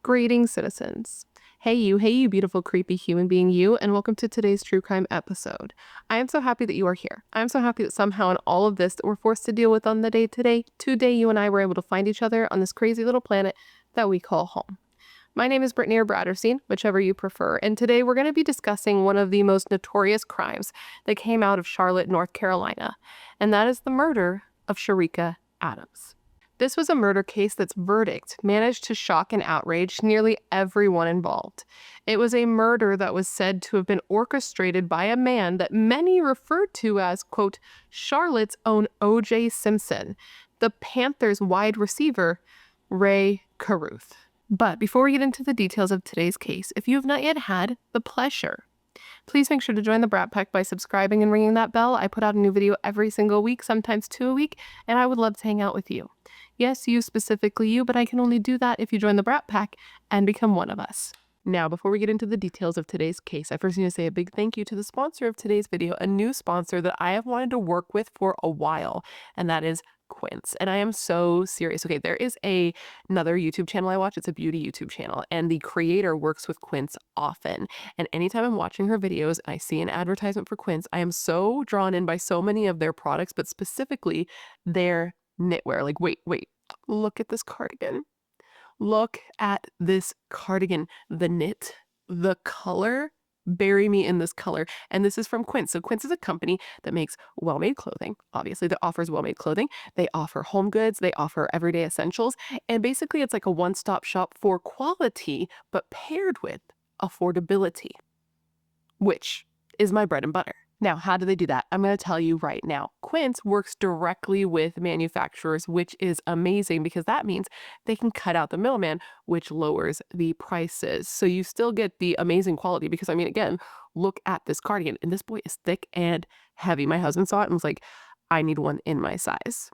Greetings, citizens. Hey you beautiful creepy human being you, and welcome to today's true crime episode. I am so happy that you are here. I am so happy that somehow in all of this that we're forced to deal with on the day today you and I were able to find each other on this crazy little planet that we call home. My name is Brittany or Bratterstein, whichever you prefer, and today we're going to be discussing one of the most notorious crimes that came out of Charlotte, North Carolina, and that is the murder of Cherica Adams. This was a murder case that's verdict managed to shock and outrage nearly everyone involved. It was a murder that was said to have been orchestrated by a man that many referred to as, quote, Charlotte's own O.J. Simpson, the Panthers wide receiver, RAKUTEN. But before we get into the details of today's case, if you have not yet had the pleasure, please make sure to join the Brat Pack by subscribing and ringing that bell. I put out a new video every single week, sometimes 2 a week, and I would love to hang out with you. Yes, you specifically you, but I can only do that if you join the Brat Pack and become one of us. Now, before we get into the details of today's case, I first need to say a big thank you to the sponsor of today's video, a new sponsor that I have wanted to work with for a while, and that is Quince. And I am so serious. Okay, there is another YouTube channel I watch. It's a beauty YouTube channel, and the creator works with Quince often. And anytime I'm watching her videos and I see an advertisement for Quince, I am so drawn in by so many of their products, but specifically their knitwear. Like, wait, look at this cardigan. Look at this cardigan. The knit, the color, bury me in this color. And this is from Quince. So Quince is a company that makes well-made clothing. Obviously, that offers well-made clothing. They offer home goods. They offer everyday essentials. And basically, it's like a one-stop shop for quality, but paired with affordability, which is my bread and butter. Now, how do they do that? I'm going to tell you right now. Quince works directly with manufacturers, which is amazing because that means they can cut out the middleman, which lowers the prices. So you still get the amazing quality because, I mean, again, look at this cardigan. And this boy is thick and heavy. My husband saw it and was like, I need one in my size.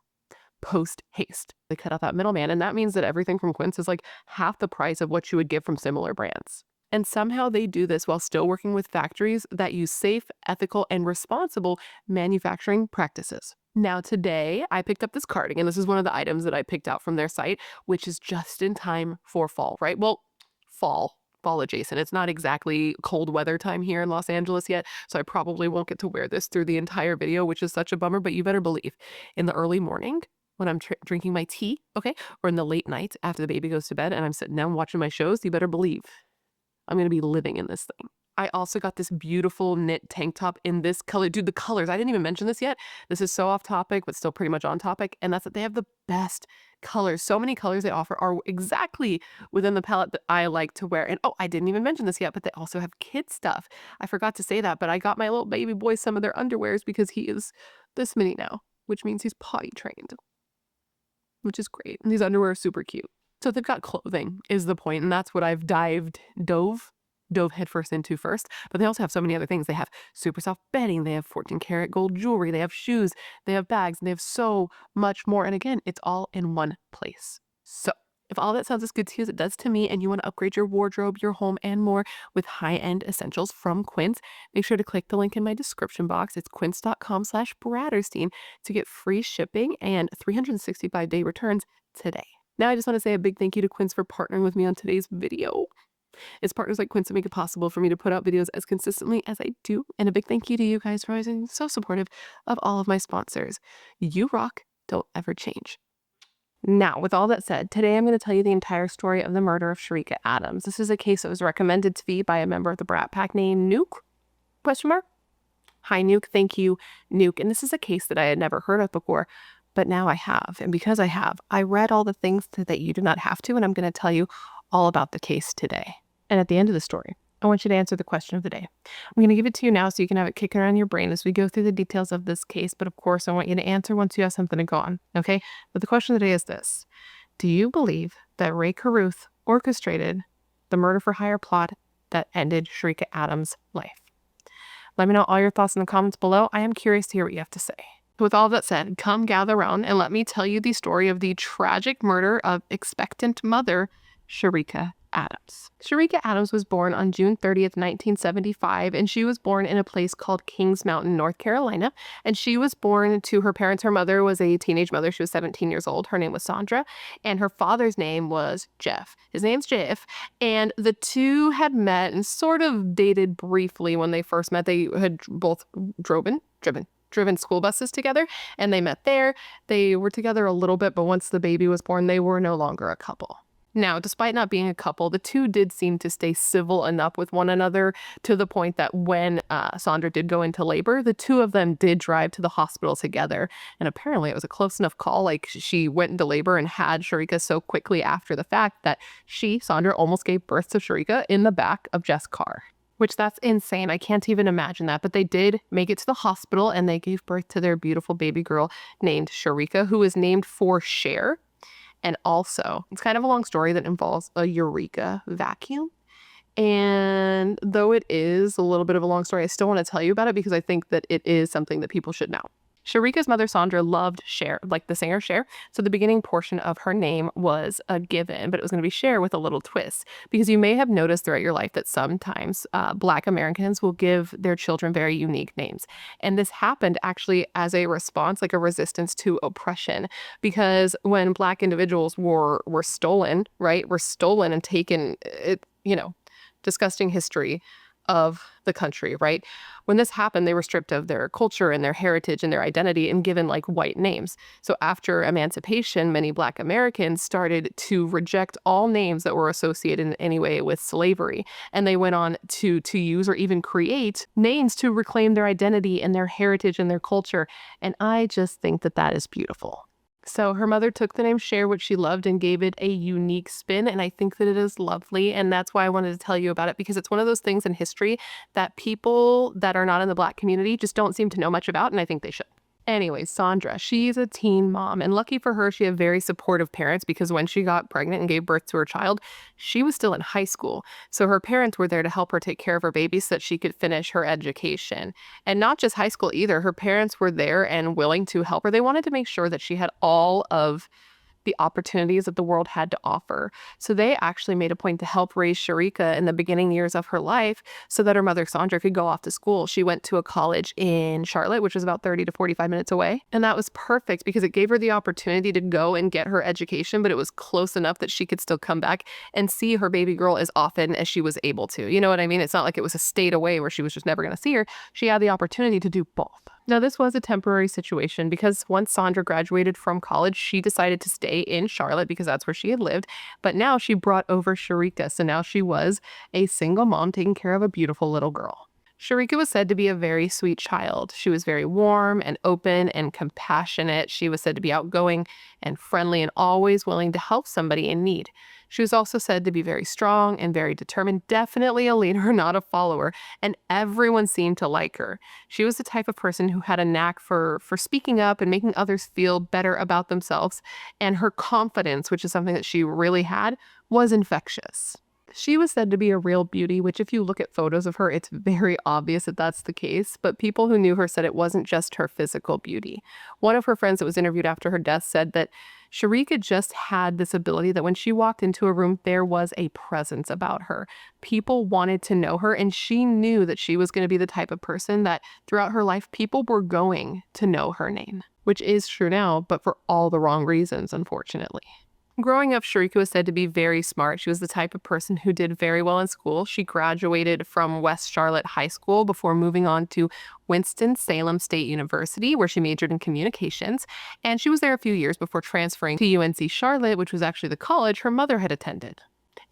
Post haste. They cut out that middleman. And that means that everything from Quince is like half the price of what you would get from similar brands. And somehow they do this while still working with factories that use safe, ethical, and responsible manufacturing practices. Now today, I picked up this cardigan. This is one of the items that I picked out from their site, which is just in time for fall, right? Well, fall adjacent. It's not exactly cold weather time here in Los Angeles yet, so I probably won't get to wear this through the entire video, which is such a bummer, but you better believe in the early morning, when I'm drinking my tea, okay, or in the late night after the baby goes to bed and I'm sitting down watching my shows, you better believe I'm going to be living in this thing. I also got this beautiful knit tank top in this color. Dude, the colors, I didn't even mention this yet. This is so off topic, but still pretty much on topic. And that's that they have the best colors. So many colors they offer are exactly within the palette that I like to wear. And oh, I didn't even mention this yet, but they also have kid stuff. I forgot to say that, but I got my little baby boy some of their underwears because he is this mini now, which means he's potty trained, which is great. And these underwear are super cute. So they've got clothing is the point, and that's what I've dove headfirst into first. But they also have so many other things. They have super soft bedding, they have 14-karat gold jewelry, they have shoes, they have bags, and they have so much more. And again, it's all in one place. So if all that sounds as good to you as it does to me, and you want to upgrade your wardrobe, your home, and more with high-end essentials from Quince, make sure to click the link in my description box. It's quince.com/Bratterstein to get free shipping and 365-day returns today. Now, I just want to say a big thank you to Quince for partnering with me on today's video. It's partners like Quince that make it possible for me to put out videos as consistently as I do. And a big thank you to you guys for always being so supportive of all of my sponsors. You rock. Don't ever change. Now, with all that said, today I'm going to tell you the entire story of the murder of Cherica Adams. This is a case that was recommended to me by a member of the Brat Pack named Nuke? Question mark? Hi, Nuke. Thank you, Nuke. And this is a case that I had never heard of before. But now I have, and because I have, I read all the things that you do not have to, and I'm going to tell you all about the case today. And at the end of the story, I want you to answer the question of the day. I'm going to give it to you now so you can have it kicking around your brain as we go through the details of this case, but of course I want you to answer once you have something to go on, okay? But the question of the day is this. Do you believe that RAKUTEN orchestrated the murder-for-hire plot that ended Cherica Adams' life? Let me know all your thoughts in the comments below. I am curious to hear what you have to say. With all that said, come gather around and let me tell you the story of the tragic murder of expectant mother, Cherica Adams. Cherica Adams was born on June 30th, 1975, and she was born in a place called Kings Mountain, North Carolina. And she was born to her parents. Her mother was a teenage mother. She was 17 years old. Her name was Sandra, and her father's name was Jeff. His name's Jeff, and the two had met and sort of dated briefly when they first met. They had both driven school buses together, and they met there. They were together a little bit, but once the baby was born, they were no longer a couple. Now, despite not being a couple, the two did seem to stay civil enough with one another to the point that when Sandra did go into labor, the two of them did drive to the hospital together. And apparently it was a close enough call. Like, she went into labor and had Cherica so quickly after the fact that Sandra, almost gave birth to Cherica in the back of Jeff's car. Which, that's insane. I can't even imagine that. But they did make it to the hospital, and they gave birth to their beautiful baby girl named Cherica, who was named for Cher. And also, it's kind of a long story that involves a Eureka vacuum. And though it is a little bit of a long story, I still want to tell you about it because I think that it is something that people should know. Cherica's mother, Sandra, loved Cher, like the singer Cher. So the beginning portion of her name was a given, but it was going to be Cher with a little twist. Because you may have noticed throughout your life that sometimes Black Americans will give their children very unique names. And this happened actually as a response, like a resistance to oppression. Because when Black individuals were stolen, right, were stolen and taken, disgusting history of the country, right? When this happened, they were stripped of their culture and their heritage and their identity and given like white names. So after emancipation, many Black Americans started to reject all names that were associated in any way with slavery. And they went on to use or even create names to reclaim their identity and their heritage and their culture. And I just think that that is beautiful. So her mother took the name Cher, which she loved, and gave it a unique spin, and I think that it is lovely, and that's why I wanted to tell you about it, because it's one of those things in history that people that are not in the Black community just don't seem to know much about, and I think they should. Anyway, Sandra, she's a teen mom, and lucky for her, she had very supportive parents because when she got pregnant and gave birth to her child, she was still in high school. So her parents were there to help her take care of her baby so that she could finish her education. And not just high school either. Her parents were there and willing to help her. They wanted to make sure that she had all of the opportunities that the world had to offer. So they actually made a point to help raise Cherica in the beginning years of her life so that her mother, Sandra, could go off to school. She went to a college in Charlotte, which was about 30 to 45 minutes away. And that was perfect because it gave her the opportunity to go and get her education, but it was close enough that she could still come back and see her baby girl as often as she was able to. You know what I mean? It's not like it was a state away where she was just never going to see her. She had the opportunity to do both. Now, this was a temporary situation because once Sandra graduated from college, she decided to stay in Charlotte because that's where she had lived. But now she brought over Cherica. So now she was a single mom taking care of a beautiful little girl. Cherica was said to be a very sweet child. She was very warm and open and compassionate. She was said to be outgoing and friendly and always willing to help somebody in need. She was also said to be very strong and very determined, definitely a leader, not a follower, and everyone seemed to like her. She was the type of person who had a knack for speaking up and making others feel better about themselves, and her confidence, which is something that she really had, was infectious. She was said to be a real beauty, which if you look at photos of her, it's very obvious that that's the case, but people who knew her said it wasn't just her physical beauty. One of her friends that was interviewed after her death said that Cherica just had this ability that when she walked into a room, there was a presence about her. People wanted to know her, and she knew that she was going to be the type of person that throughout her life, people were going to know her name, which is true now, but for all the wrong reasons, unfortunately. Growing up, Cherica was said to be very smart. She was the type of person who did very well in school. She graduated from West Charlotte High School before moving on to Winston-Salem State University, where she majored in communications. And she was there a few years before transferring to UNC Charlotte, which was actually the college her mother had attended.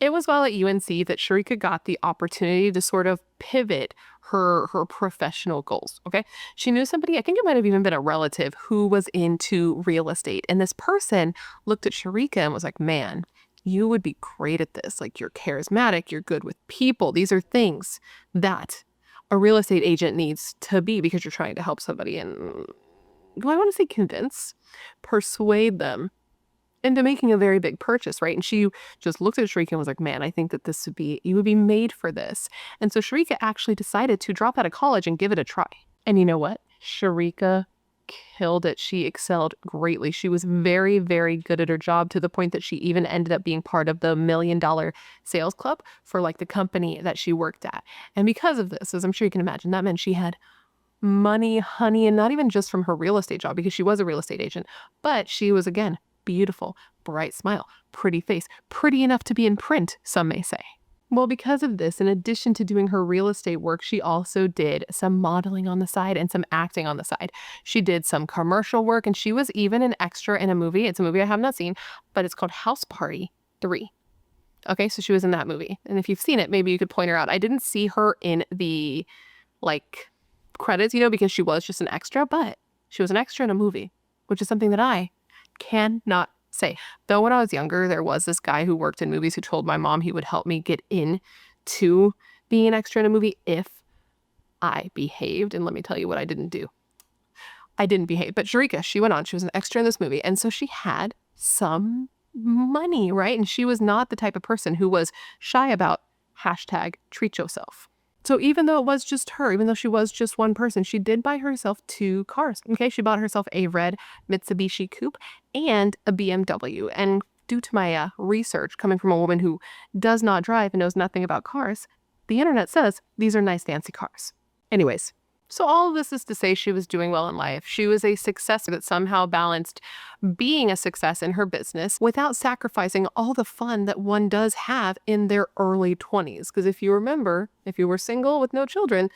It was while at UNC that Cherica got the opportunity to sort of pivot her professional goals, okay? She knew somebody, I think it might have even been a relative, who was into real estate. And this person looked at Cherica and was like, man, you would be great at this. Like, you're charismatic, you're good with people. These are things that a real estate agent needs to be because you're trying to help somebody and, do I want to say convince? Persuade them into making a very big purchase, right? And she just looked at Cherica and was like, man, I think that you would be made for this. And so Cherica actually decided to drop out of college and give it a try. And you know what? Cherica killed it. She excelled greatly. She was very, very good at her job, to the point that she even ended up being part of the $1 million sales club for like the company that she worked at. And because of this, as I'm sure you can imagine, that meant she had money, honey, and not even just from her real estate job, because she was a real estate agent, but she was, again, beautiful, bright smile, pretty face, pretty enough to be in print, some may say. Well, because of this, in addition to doing her real estate work, she also did some modeling on the side and some acting on the side. She did some commercial work, and she was even an extra in a movie. It's a movie I have not seen, but it's called House Party 3. Okay, so she was in that movie. And if you've seen it, maybe you could point her out. I didn't see her in the, like, credits, because she was just an extra, but she was an extra in a movie, which is something that I cannot say. Though when I was younger, there was this guy who worked in movies who told my mom he would help me get in to being an extra in a movie if I behaved. And let me tell you what I didn't do. I didn't behave. But Cherica, she went on. She was an extra in this movie. And so she had some money, right? And she was not the type of person who was shy about #treat yourself. So even though it was just her, even though she was just one person, she did buy herself 2 cars. Okay, she bought herself a red Mitsubishi Coupe and a BMW. And due to my research coming from a woman who does not drive and knows nothing about cars, the internet says these are nice, fancy cars. Anyways, so all of this is to say she was doing well in life. She was a success that somehow balanced being a success in her business without sacrificing all the fun that one does have in their early 20s. Because if you remember, if you were single with no children,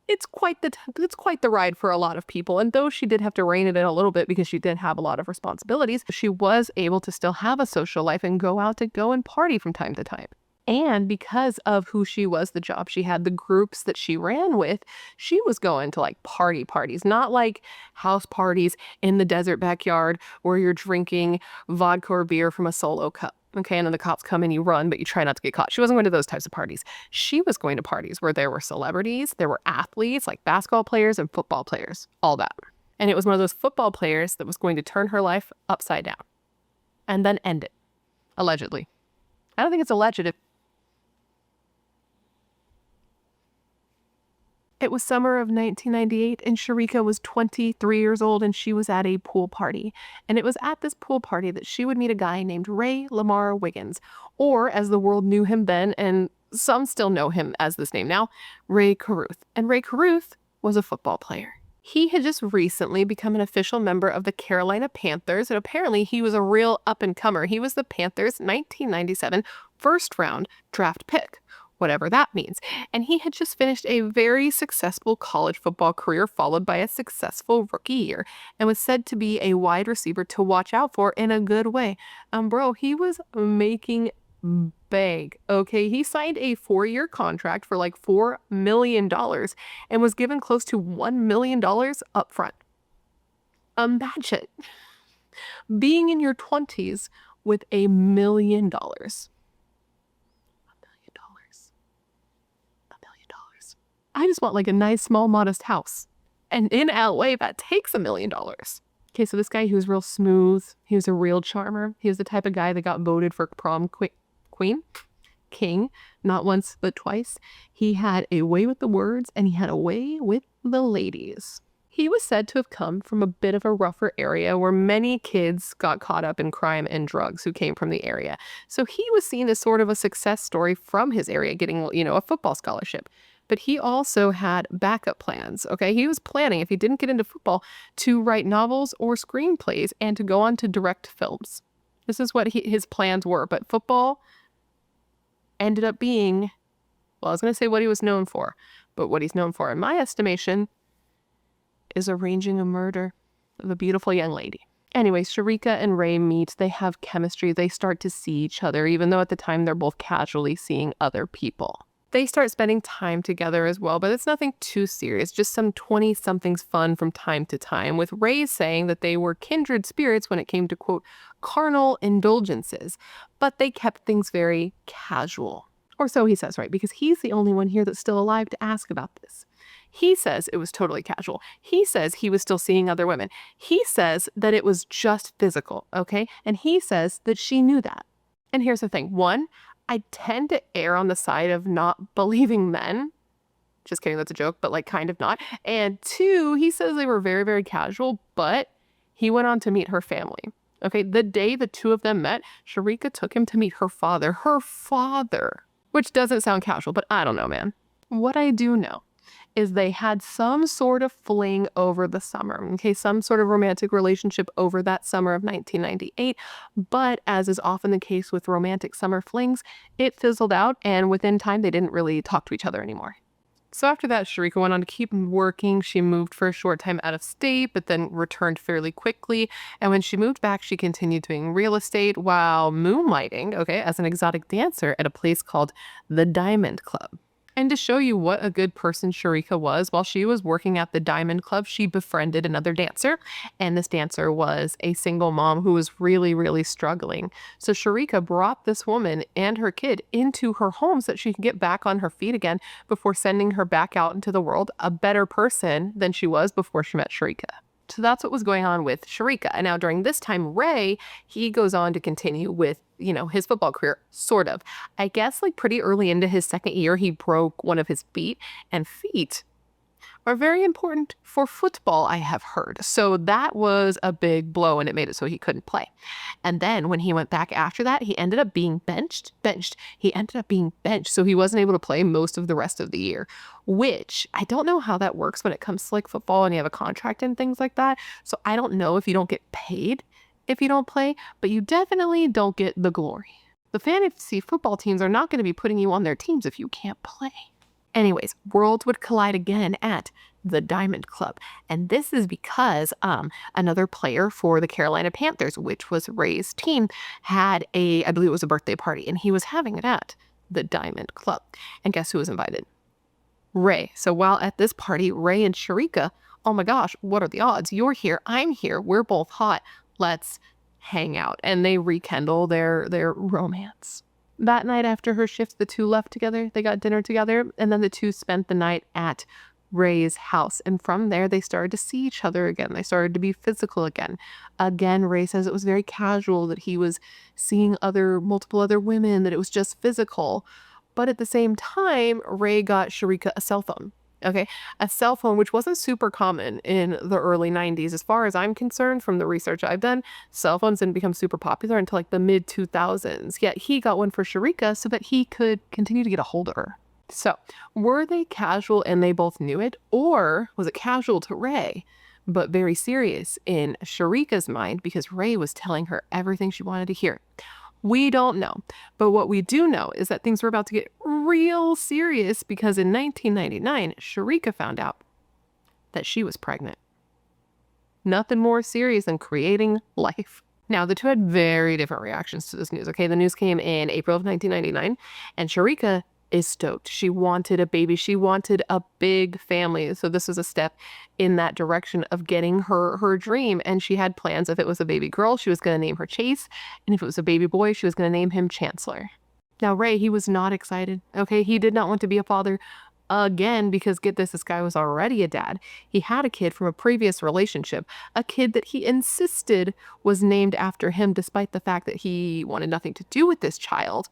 it's quite the ride for a lot of people. And though she did have to rein it in a little bit because she did have a lot of responsibilities, she was able to still have a social life and go and party from time to time. And because of who she was, the job she had, the groups that she ran with, she was going to like parties, not like house parties in the desert backyard where you're drinking vodka or beer from a solo cup. Okay, and then the cops come and you run, but you try not to get caught. She wasn't going to those types of parties. She was going to parties where there were celebrities, there were athletes like basketball players and football players, all that. And it was one of those football players that was going to turn her life upside down and then end it, allegedly. I don't think it's alleged. It was summer of 1998, and Cherica was 23 years old, and she was at a pool party. And it was at this pool party that she would meet a guy named Ray Lamar Wiggins, or as the world knew him then, and some still know him as this name now, Ray Caruth. And Ray Caruth was a football player. He had just recently become an official member of the Carolina Panthers, and apparently he was a real up-and-comer. He was the Panthers' 1997 first-round draft pick, whatever that means. And he had just finished a very successful college football career followed by a successful rookie year and was said to be a wide receiver to watch out for in a good way. Bro, he was making bank. Okay, he signed a 4-year contract for like $4 million and was given close to $1 million up front. Imagine being in your 20s with $1 million. I just want like a nice, small, modest house. And in LA, that takes $1 million. Okay, so this guy, he was real smooth. He was a real charmer. He was the type of guy that got voted for prom king, not once, but twice. He had a way with the words, and he had a way with the ladies. He was said to have come from a bit of a rougher area where many kids got caught up in crime and drugs who came from the area. So he was seen as sort of a success story from his area, getting, a football scholarship. But he also had backup plans, okay? He was planning, if he didn't get into football, to write novels or screenplays and to go on to direct films. This is what his plans were. But football ended up being, well, I was going to say what he was known for, but what he's known for, in my estimation, is arranging a murder of a beautiful young lady. Anyways, Cherica and Ray meet. They have chemistry. They start to see each other, even though at the time they're both casually seeing other people. They start spending time together as well, but it's nothing too serious, just some 20-somethings fun from time to time, with Ray saying that they were kindred spirits when it came to, quote, carnal indulgences, but they kept things very casual. Or so he says, right? Because he's the only one here that's still alive to ask about this. He says it was totally casual. He says he was still seeing other women. He says that it was just physical, okay? And he says that she knew that. And here's the thing. One, I tend to err on the side of not believing men Just kidding, that's a joke, but like kind of not. And 2, he says they were very, very casual, but he went on to meet her family. Okay, the day the two of them met, Cherica took him to meet her father. Her father. Which doesn't sound casual, but I don't know, man. What I do know is they had some sort of fling over the summer, okay, some sort of romantic relationship over that summer of 1998, but as is often the case with romantic summer flings, it fizzled out, and within time they didn't really talk to each other anymore. So after that, Cherica went on to keep working. She moved for a short time out of state, but then returned fairly quickly. And when she moved back, she continued doing real estate while moonlighting, okay, as an exotic dancer at a place called the Diamond Club. And to show you what a good person Cherica was, while she was working at the Diamond Club, she befriended another dancer. And this dancer was a single mom who was really, really struggling. So Cherica brought this woman and her kid into her home so that she could get back on her feet again before sending her back out into the world a better person than she was before she met Cherica. So that's what was going on with Cherica. And now during this time, Ray, he goes on to continue with, his football career, sort of. I guess like pretty early into his second year, he broke one of his feet, and feet are very important for football, I have heard. So that was a big blow, and it made it so he couldn't play. And then when he went back after that, he ended up being benched. He ended up being benched, so he wasn't able to play most of the rest of the year, which I don't know how that works when it comes to like football and you have a contract and things like that. So I don't know if you don't get paid if you don't play, but you definitely don't get the glory. The fantasy football teams are not going to be putting you on their teams if you can't play. Anyways, worlds would collide again at the Diamond Club. And this is because another player for the Carolina Panthers, which was Ray's team, had I believe it was a birthday party, and he was having it at the Diamond Club. And guess who was invited? Ray. So while at this party, Ray and Cherica, oh my gosh, what are the odds? You're here, I'm here, we're both hot. Let's hang out. And they rekindle their romance. That night after her shift, the two left together. They got dinner together, and then the two spent the night at Ray's house. And from there, they started to see each other again. They started to be physical again. Again, Ray says it was very casual, that he was seeing multiple other women, that it was just physical. But at the same time, Ray got Cherica a cell phone. Okay, a cell phone, which wasn't super common in the early 90s. As far as I'm concerned, from the research I've done, cell phones didn't become super popular until like the mid 2000s. Yet he got one for Cherica so that he could continue to get a hold of her. So were they casual and they both knew it? Or was it casual to Ray, but very serious in Cherica's mind because Ray was telling her everything she wanted to hear? We don't know. But what we do know is that things were about to get real serious because in 1999, Cherica found out that she was pregnant. Nothing more serious than creating life. Now, the two had very different reactions to this news, okay? The news came in April of 1999, and Cherica is stoked. She wanted a baby. She wanted a big family. So this was a step in that direction of getting her dream. And she had plans. If it was a baby girl, she was going to name her Chase. And if it was a baby boy, she was going to name him Chancellor. Now, Ray, he was not excited. Okay, he did not want to be a father again because, get this guy was already a dad. He had a kid from a previous relationship, a kid that he insisted was named after him despite the fact that he wanted nothing to do with this child,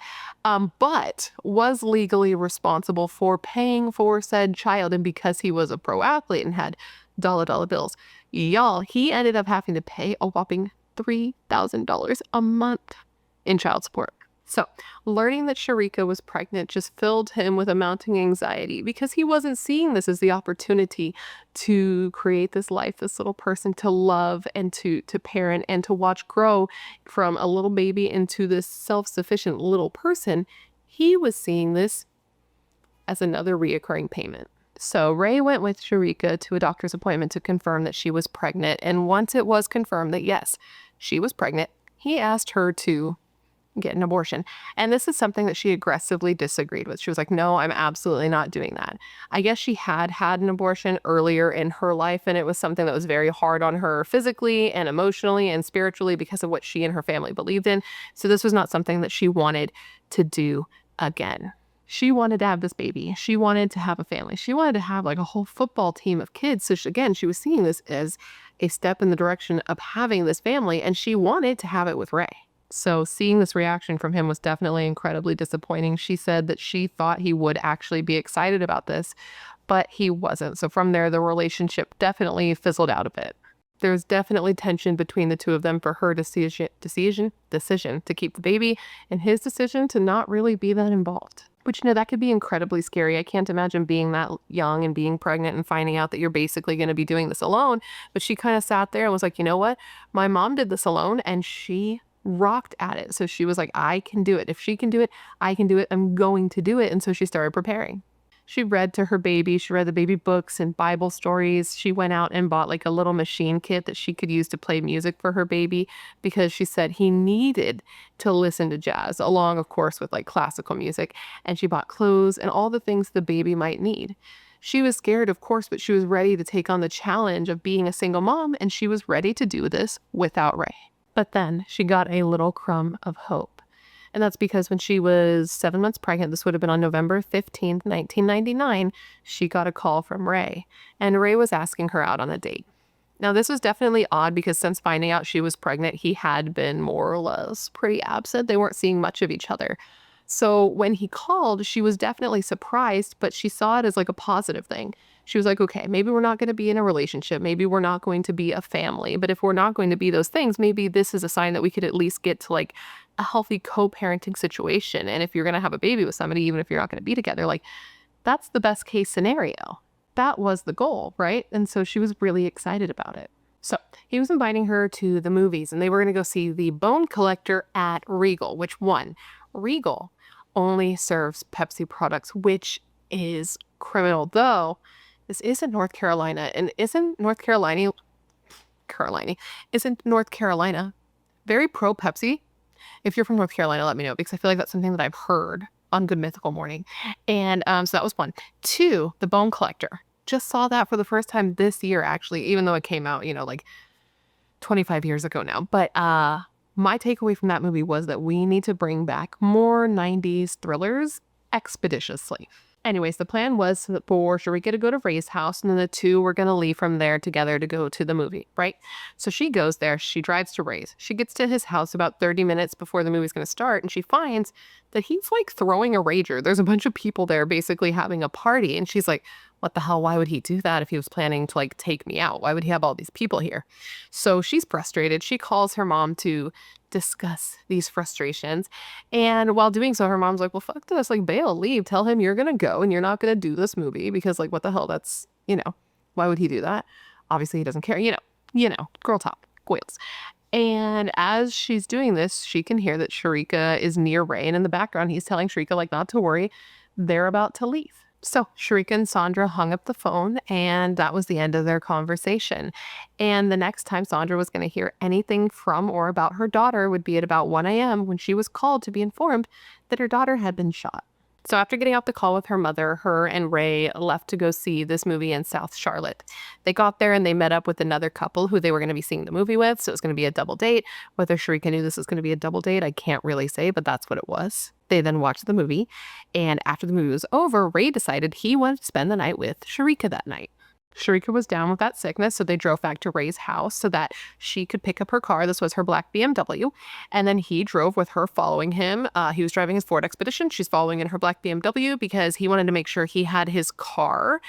but was legally responsible for paying for said child. And because he was a pro athlete and had dollar bills, y'all, he ended up having to pay a whopping $3,000 a month in child support. So, learning that Cherica was pregnant just filled him with a mounting anxiety because he wasn't seeing this as the opportunity to create this life, this little person to love and to parent and to watch grow from a little baby into this self-sufficient little person. He was seeing this as another reoccurring payment. So Ray went with Cherica to a doctor's appointment to confirm that she was pregnant. And once it was confirmed that yes, she was pregnant, he asked her to get an abortion. And this is something that she aggressively disagreed with. She was like, no, I'm absolutely not doing that. I guess she had an abortion earlier in her life, and it was something that was very hard on her physically and emotionally and spiritually because of what she and her family believed in. So this was not something that she wanted to do again. She wanted to have this baby. She wanted to have a family. She wanted to have like a whole football team of kids. So she was seeing this as a step in the direction of having this family, and she wanted to have it with Ray. So seeing this reaction from him was definitely incredibly disappointing. She said that she thought he would actually be excited about this, but he wasn't. So from there, the relationship definitely fizzled out a bit. There's definitely tension between the two of them for her decision to keep the baby and his decision to not really be that involved. Which, that could be incredibly scary. I can't imagine being that young and being pregnant and finding out that you're basically going to be doing this alone. But she kind of sat there and was like, you know what? My mom did this alone and she rocked at it. So she was like, I can do it. If she can do it, I can do it. I'm going to do it. And so she started preparing. She read to her baby. She read the baby books and Bible stories. She went out and bought like a little machine kit that she could use to play music for her baby because she said he needed to listen to jazz, along, of course, with like classical music. And she bought clothes and all the things the baby might need. She was scared, of course, but she was ready to take on the challenge of being a single mom, and she was ready to do this without Ray. But then she got a little crumb of hope. And that's because when she was 7 months pregnant, this would have been on November 15th, 1999, she got a call from Ray. And Ray was asking her out on a date. Now, this was definitely odd because since finding out she was pregnant, he had been more or less pretty absent. They weren't seeing much of each other. So when he called, she was definitely surprised, but she saw it as like a positive thing. She was like, okay, maybe we're not going to be in a relationship. Maybe we're not going to be a family. But if we're not going to be those things, maybe this is a sign that we could at least get to like a healthy co-parenting situation. And if you're going to have a baby with somebody, even if you're not going to be together, like that's the best case scenario. That was the goal, right? And so she was really excited about it. So he was inviting her to the movies and they were going to go see The Bone Collector at Regal, which one? Regal only serves Pepsi products, which is criminal, though. This isn't North Carolina, and isn't North Carolina very pro Pepsi? If you're from North Carolina, let me know, because I feel like that's something that I've heard on Good Mythical Morning. And so that was one. Two, The Bone Collector. Just saw that for the first time this year, actually, even though it came out, like 25 years ago now. But my takeaway from that movie was that we need to bring back more 90s thrillers expeditiously. Anyways, the plan was for Cherica to go to Ray's house, and then the two were going to leave from there together to go to the movie, right? So she goes there. She drives to Ray's. She gets to his house about 30 minutes before the movie's going to start, and she finds that he's like throwing a rager. There's a bunch of people there basically having a party, and she's like, what the hell? Why would he do that if he was planning to like take me out? Why would he have all these people here? So she's frustrated. She calls her mom to discuss these frustrations. And while doing so, her mom's like, well, fuck this, like bail, leave, tell him you're going to go and you're not going to do this movie because like, what the hell? That's, why would he do that? Obviously he doesn't care, girl talk, goils. And as she's doing this, she can hear that Cherica is near Ray. And in the background, he's telling Cherica like not to worry. They're about to leave. So Cherica and Sandra hung up the phone and that was the end of their conversation. And the next time Sandra was going to hear anything from or about her daughter would be at about 1 a.m. when she was called to be informed that her daughter had been shot. So after getting off the call with her mother, her and Ray left to go see this movie in South Charlotte. They got there and they met up with another couple who they were going to be seeing the movie with. So it was going to be a double date. Whether Cherica knew this was going to be a double date, I can't really say, but that's what it was. They then watched the movie. And after the movie was over, Ray decided he wanted to spend the night with Cherica that night. Cherica was down with that sickness, so they drove back to Ray's house so that she could pick up her car. This was her black BMW. And then he drove with her following him. He was driving his Ford Expedition. She's following in her black BMW because he wanted to make sure he had his car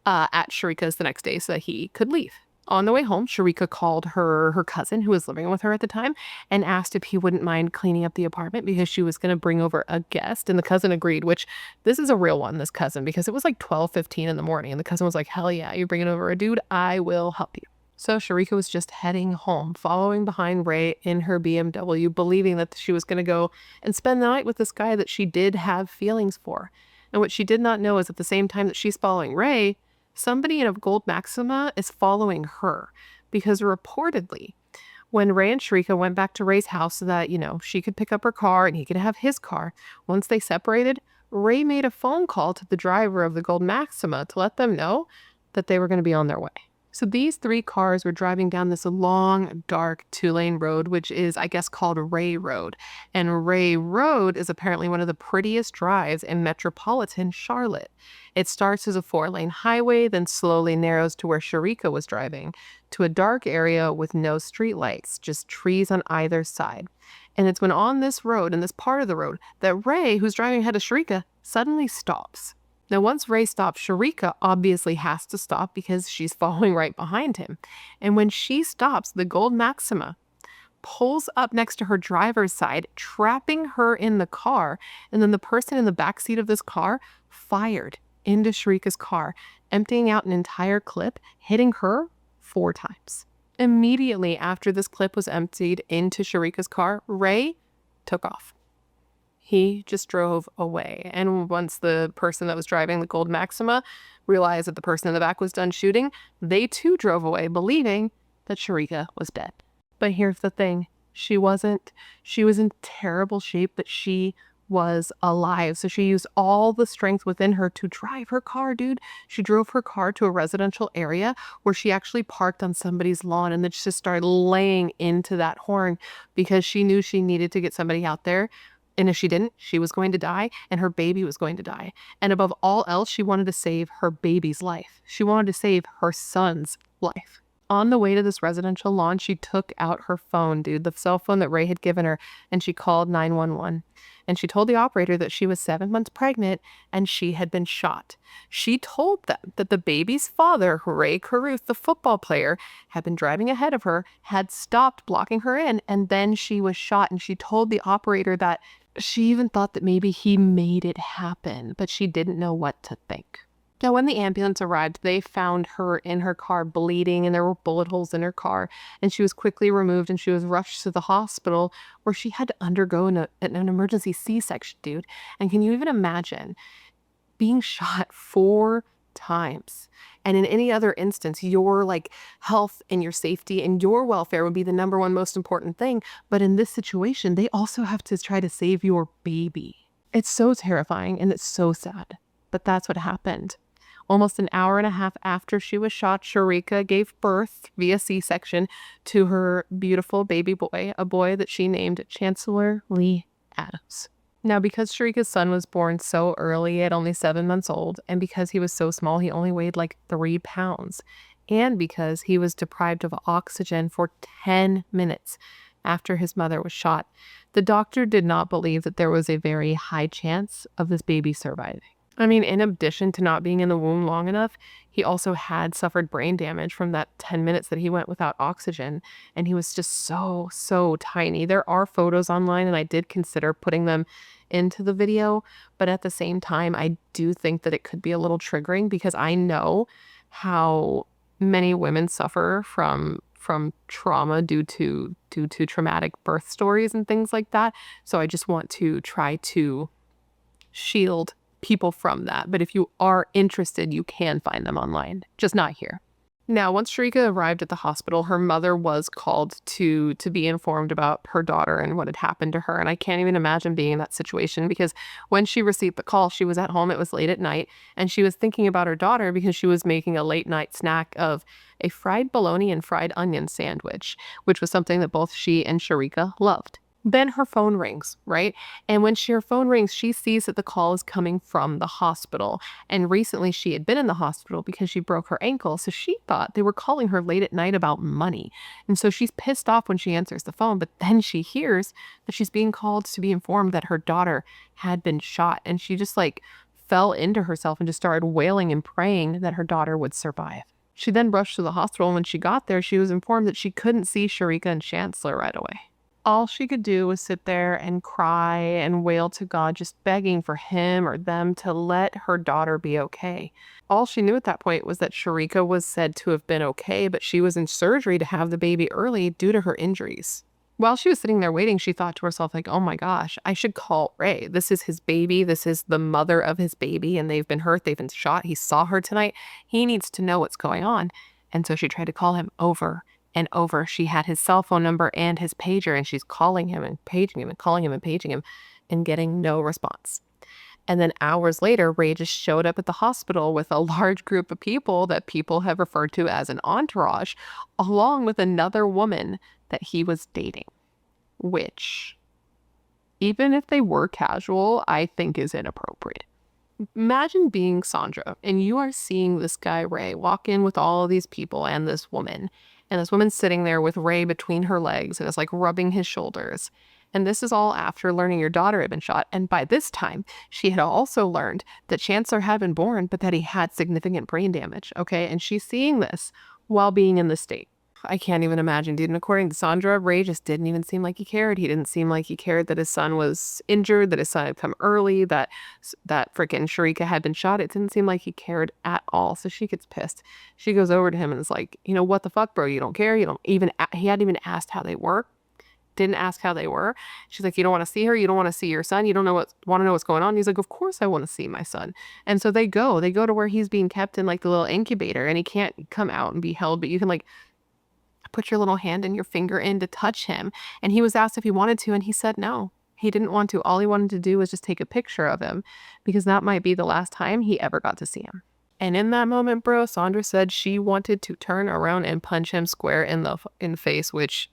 at Cherica's the next day so that he could leave. On the way home, Cherica called her cousin who was living with her at the time and asked if he wouldn't mind cleaning up the apartment because she was going to bring over a guest. And the cousin agreed, which this is a real one, this cousin, because it was like 12:15 in the morning. And the cousin was like, hell yeah, you're bringing over a dude. I will help you. So Cherica was just heading home, following behind Ray in her BMW, believing that she was going to go and spend the night with this guy that she did have feelings for. And what she did not know is at the same time that she's following Ray, somebody in a gold Maxima is following her because reportedly when Ray and Cherica went back to Ray's house so that, she could pick up her car and he could have his car, once they separated, Ray made a phone call to the driver of the gold Maxima to let them know that they were going to be on their way. So these three cars were driving down this long, dark 2-lane road, which is, I guess, called Ray Road. And Ray Road is apparently one of the prettiest drives in metropolitan Charlotte. It starts as a 4-lane highway, then slowly narrows to where Cherica was driving, to a dark area with no streetlights, just trees on either side. And it's when on this road, in this part of the road, that Ray, who's driving ahead of Cherica, suddenly stops. Now, once Ray stops, Cherica obviously has to stop because she's following right behind him. And when she stops, the gold Maxima pulls up next to her driver's side, trapping her in the car. And then the person in the back seat of this car fired into Cherica's car, emptying out an entire clip, hitting her 4 times. Immediately after this clip was emptied into Cherica's car, Ray took off. He just drove away. And once the person that was driving the gold Maxima realized that the person in the back was done shooting, they too drove away, believing that Cherica was dead. But here's the thing. She wasn't. She was in terrible shape, but she was alive. So she used all the strength within her to drive her car, dude. She drove her car to a residential area where she actually parked on somebody's lawn and then she just started laying into that horn because she knew she needed to get somebody out there. And if she didn't, she was going to die and her baby was going to die. And above all else, she wanted to save her baby's life. She wanted to save her son's life. On the way to this residential lawn, she took out her phone, dude, the cell phone that Ray had given her, and she called 911. And she told the operator that she was 7 months pregnant and she had been shot. She told them that the baby's father, Ray Caruth, the football player, had been driving ahead of her, had stopped blocking her in, and then she was shot. And she told the operator that she even thought that maybe he made it happen, but she didn't know what to think. Now, when the ambulance arrived, they found her in her car bleeding and there were bullet holes in her car. And she was quickly removed and she was rushed to the hospital where she had to undergo an emergency C-section, dude. And can you even imagine being shot 4 times? And in any other instance, your health and your safety and your welfare would be the number one most important thing. But in this situation, they also have to try to save your baby. It's so terrifying and it's so sad. But that's what happened. Almost an hour and a half after she was shot, Cherica gave birth via C-section to her beautiful baby boy, a boy that she named Chancellor Lee Adams. Now, because Cherica's son was born so early at only 7 months old, and because he was so small, he only weighed 3 pounds, and because he was deprived of oxygen for 10 minutes after his mother was shot, the doctor did not believe that there was a very high chance of this baby surviving. I mean, in addition to not being in the womb long enough, he also had suffered brain damage from that 10 minutes that he went without oxygen. And he was just so tiny. There are photos online and I did consider putting them into the video. But at the same time, I do think that it could be a little triggering because I know how many women suffer from trauma due to traumatic birth stories and things like that. So I just want to try to shield people from that. But if you are interested, you can find them online, just not here. Now, once Cherica arrived at the hospital, her mother was called to be informed about her daughter and what had happened to her. And I can't even imagine being in that situation because when she received the call, she was at home. It was late at night and she was thinking about her daughter because she was making a late night snack of a fried bologna and fried onion sandwich, which was something that both she and Cherica loved. Then her phone rings, right? And when her phone rings, she sees that the call is coming from the hospital. And recently she had been in the hospital because she broke her ankle. So she thought they were calling her late at night about money. And so she's pissed off when she answers the phone. But then she hears that she's being called to be informed that her daughter had been shot. And she just fell into herself and just started wailing and praying that her daughter would survive. She then rushed to the hospital. And when she got there, she was informed that she couldn't see Cherica and Chancellor right away. All she could do was sit there and cry and wail to God, just begging for him or them to let her daughter be okay. All she knew at that point was that Cherica was said to have been okay, but she was in surgery to have the baby early due to her injuries. While she was sitting there waiting, she thought to herself, oh my gosh, I should call Ray. This is his baby. This is the mother of his baby, and they've been hurt. They've been shot. He saw her tonight. He needs to know what's going on. And so she tried to call him over and over. She had his cell phone number and his pager, and she's calling him and paging him and calling him and paging him and getting no response. And then hours later, Ray just showed up at the hospital with a large group of people that people have referred to as an entourage, along with another woman that he was dating, which, even if they were casual, I think is inappropriate. Imagine being Sandra and you are seeing this guy Ray walk in with all of these people and this woman's sitting there with Ray between her legs and is rubbing his shoulders. And this is all after learning your daughter had been shot. And by this time, she had also learned that Chancellor had been born, but that he had significant brain damage. Okay. And she's seeing this while being in the state. I can't even imagine, dude. And according to Sandra, Ray just didn't even seem like he cared. He didn't seem like he cared that his son was injured, that his son had come early, that freaking Cherica had been shot. It didn't seem like he cared at all. So she gets pissed. She goes over to him and is like, what the fuck, bro? You don't care? You don't even, he hadn't even asked how they were. Didn't ask how they were. She's like, you don't want to see her? You don't want to see your son? You don't want to know what's going on? And he's like, of course I want to see my son. And so they go to where he's being kept in like the little incubator, and he can't come out and be held, but you can like put your little hand and your finger in to touch him. And he was asked if he wanted to, and he said no. He didn't want to. All he wanted to do was just take a picture of him, because that might be the last time he ever got to see him. And in that moment, bro, Sandra said she wanted to turn around and punch him square in the face, which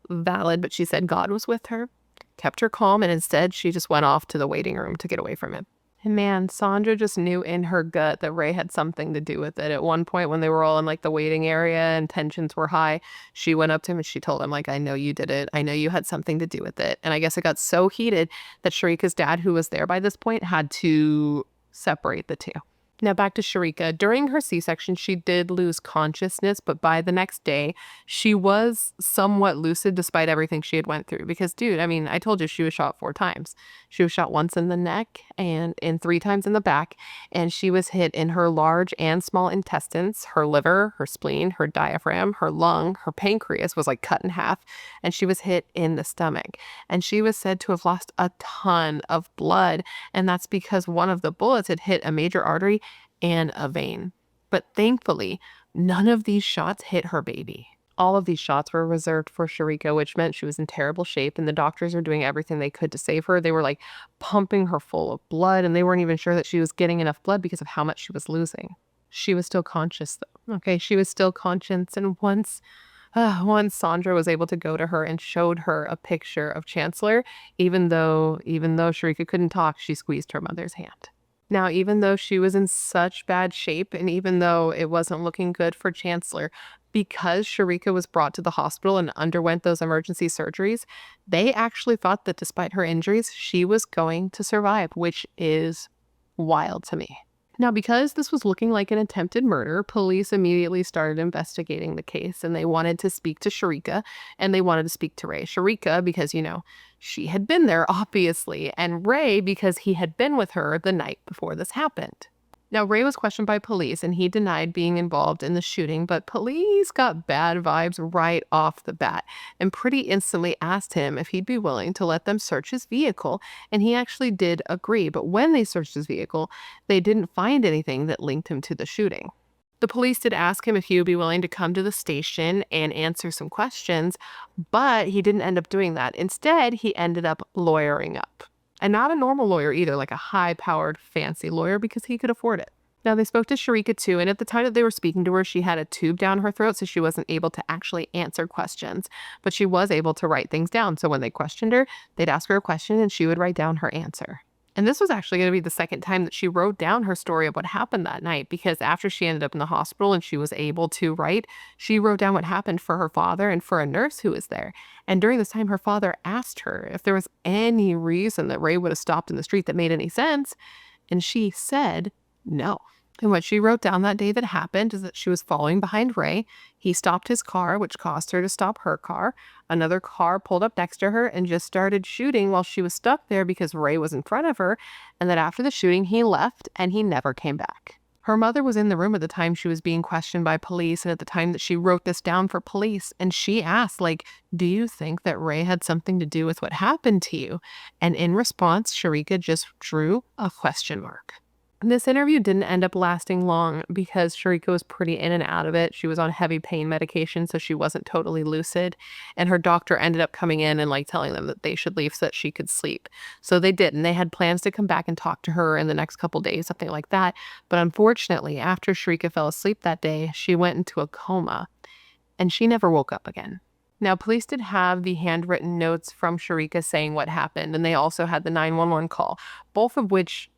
valid, but she said God was with her, kept her calm, and instead she just went off to the waiting room to get away from him. And man, Sandra just knew in her gut that Ray had something to do with it. At one point when they were all in like the waiting area and tensions were high, she went up to him and she told him like, I know you did it. I know you had something to do with it. And I guess it got so heated that Cherica's dad, who was there by this point, had to separate the two. Now back to Cherica. During her C-section, she did lose consciousness, but by the next day, she was somewhat lucid despite everything she had went through. Because, dude, I mean, I told you she was shot 4 times. She was shot once in the neck and 3 times in the back, and she was hit in her large and small intestines, her liver, her spleen, her diaphragm, her lung, her pancreas was like cut in half, and she was hit in the stomach. And she was said to have lost a ton of blood, and that's because one of the bullets had hit a major artery and a vein. But thankfully, none of these shots hit her baby. All of these shots were reserved for Cherica, which meant she was in terrible shape, and the doctors were doing everything they could to save her. They were like pumping her full of blood, and they weren't even sure that she was getting enough blood because of how much she was losing. She was still conscious though. Okay, she was still conscious, and once Sandra was able to go to her and showed her a picture of Chancellor, even though Cherica couldn't talk, she squeezed her mother's hand. Now, even though she was in such bad shape, and even though it wasn't looking good for Chancellor, because Cherica was brought to the hospital and underwent those emergency surgeries, they actually thought that despite her injuries, she was going to survive, which is wild to me. Now, because this was looking like an attempted murder, police immediately started investigating the case, and they wanted to speak to Cherica, and they wanted to speak to Ray. Cherica, because, she had been there, obviously, and Ray, because he had been with her the night before this happened. Now, Ray was questioned by police, and he denied being involved in the shooting, but police got bad vibes right off the bat and pretty instantly asked him if he'd be willing to let them search his vehicle, and he actually did agree. But when they searched his vehicle, they didn't find anything that linked him to the shooting. The police did ask him if he would be willing to come to the station and answer some questions, but he didn't end up doing that. Instead, he ended up lawyering up. And not a normal lawyer either, like a high-powered, fancy lawyer, because he could afford it. Now, they spoke to Cherica too, and at the time that they were speaking to her, she had a tube down her throat, so she wasn't able to actually answer questions. But she was able to write things down, so when they questioned her, they'd ask her a question, and she would write down her answer. And this was actually going to be the second time that she wrote down her story of what happened that night, because after she ended up in the hospital and she was able to write, she wrote down what happened for her father and for a nurse who was there. And during this time, her father asked her if there was any reason that Ray would have stopped in the street that made any sense, and she said no. And what she wrote down that day that happened is that she was following behind Ray. He stopped his car, which caused her to stop her car. Another car pulled up next to her and just started shooting while she was stuck there because Ray was in front of her. And that after the shooting, he left and he never came back. Her mother was in the room at the time she was being questioned by police, and at the time that she wrote this down for police. And she asked, do you think that Ray had something to do with what happened to you? And in response, Cherica just drew a question mark. This interview didn't end up lasting long because Cherica was pretty in and out of it. She was on heavy pain medication, so she wasn't totally lucid. And her doctor ended up coming in and telling them that they should leave so that she could sleep. So they did, and they had plans to come back and talk to her in the next couple days, something like that. But unfortunately, after Cherica fell asleep that day, she went into a coma, and she never woke up again. Now, police did have the handwritten notes from Cherica saying what happened, and they also had the 911 call, both of which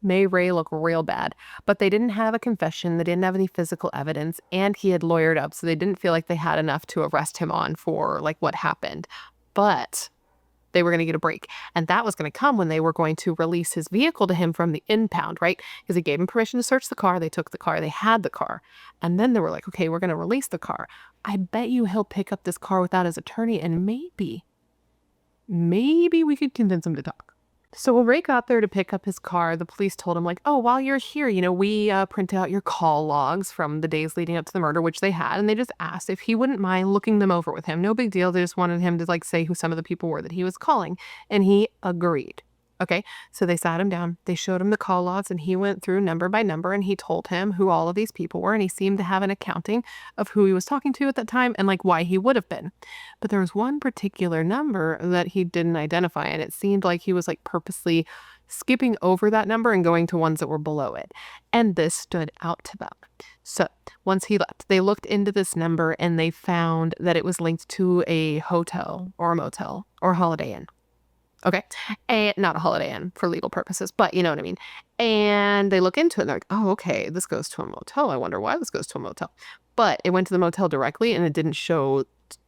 made Ray look real bad. But they didn't have a confession, they didn't have any physical evidence, and he had lawyered up, so they didn't feel like they had enough to arrest him on for what happened. But They were going to get a break. And that was going to come when they were going to release his vehicle to him from the impound, right? Because he gave him permission to search the car. They took the car. They had the car. And then they were like, okay, we're going to release the car. I bet you he'll pick up this car without his attorney, and maybe we could convince him to talk. So when Ray got there to pick up his car, the police told him, like, oh, while you're here, we print out your call logs from the days leading up to the murder, which they had. And they just asked if he wouldn't mind looking them over with him. No big deal. They just wanted him to, like, say who some of the people were that he was calling. And he agreed. Okay, so they sat him down, they showed him the call logs, and he went through number by number, and he told him who all of these people were, and he seemed to have an accounting of who he was talking to at that time and, like, why he would have been. But there was one particular number that he didn't identify, and it seemed like he was, like, purposely skipping over that number and going to ones that were below it. And this stood out to them. So once he left, they looked into this number, and they found that it was linked to a hotel or a motel or a Holiday Inn. Okay. And not a Holiday Inn for legal purposes, but you know what I mean. And they look into it and they're like, oh, okay, this goes to a motel. I wonder why this goes to a motel. But it went to the motel directly, and it didn't show,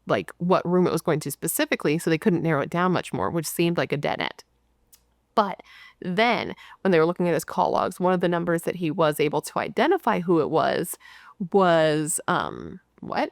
like, what room it was going to specifically, so they couldn't narrow it down much more, which seemed like a dead end. But then when they were looking at his call logs, one of the numbers that he was able to identify who it was what?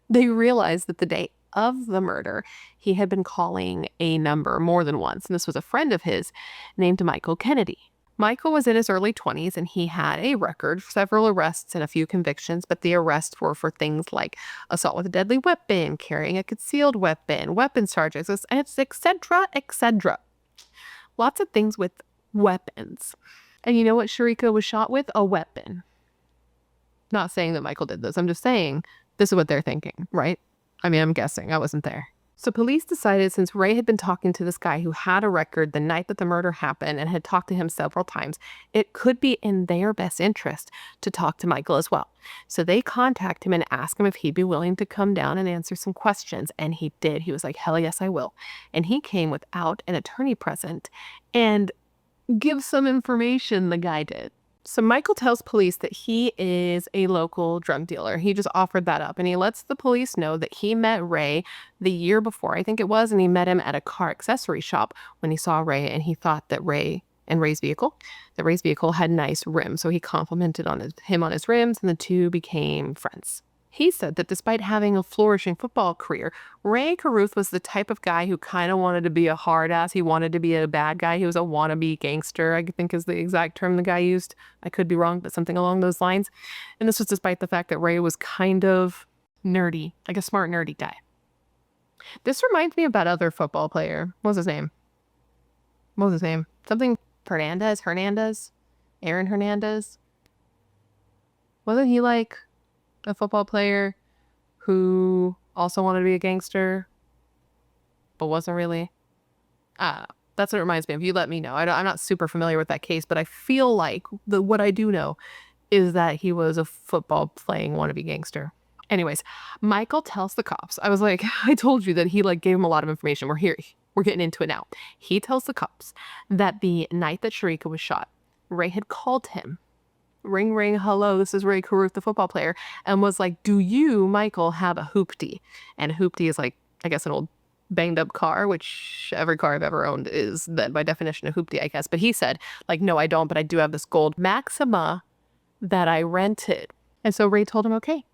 They realized that the day of the murder, he had been calling a number more than once. And this was a friend of his named Michael Kennedy. Michael was in his early 20s, and he had a record, several arrests and a few convictions, but the arrests were for things like assault with a deadly weapon, carrying a concealed weapon, weapons charges, etc., etc. Lots of things with weapons. And you know what Cherica was shot with? A weapon. Not saying that Michael did this. I'm just saying this is what they're thinking, right? I mean, I'm guessing. I wasn't there. So police decided, since Ray had been talking to this guy who had a record the night that the murder happened and had talked to him several times, it could be in their best interest to talk to Michael as well. So they contact him and ask him if he'd be willing to come down and answer some questions. And he did. He was like, hell yes, I will. And he came without an attorney present and give some information, the guy did. So Michael tells police that he is a local drug dealer. He just offered that up, and he lets the police know that he met Ray the year before, I think it was, and he met him at a car accessory shop when he saw Ray, and he thought that Ray's vehicle had nice rims. So he complimented him on his rims, and the two became friends. He said that despite having a flourishing football career, Ray Carruth was the type of guy who kind of wanted to be a hard ass. He wanted to be a bad guy. He was a wannabe gangster, I think is the exact term the guy used. I could be wrong, but something along those lines. And this was despite the fact that Ray was kind of nerdy, like a smart, nerdy guy. This reminds me of that other football player. What was his name? Something Hernandez? Aaron Hernandez? Wasn't he like a football player who also wanted to be a gangster, but wasn't really? I don't know. That's what it reminds me of. You let me know. I'm not super familiar with that case, but I feel like what I do know is that he was a football playing wannabe gangster. Anyways, Michael tells the cops, I was like, I told you that he like gave him a lot of information. We're here. We're getting into it now. He tells the cops that the night that Cherica was shot, Ray had called him. Ring, ring, hello, this is Ray Carruth, the football player, and was like, do you, Michael, have a hoopty? And a hoopty is like, I guess, an old banged up car, which every car I've ever owned is that by definition a hoopty, I guess. But he said, like, no, I don't, but I do have this gold Maxima that I rented. And so Ray told him, okay,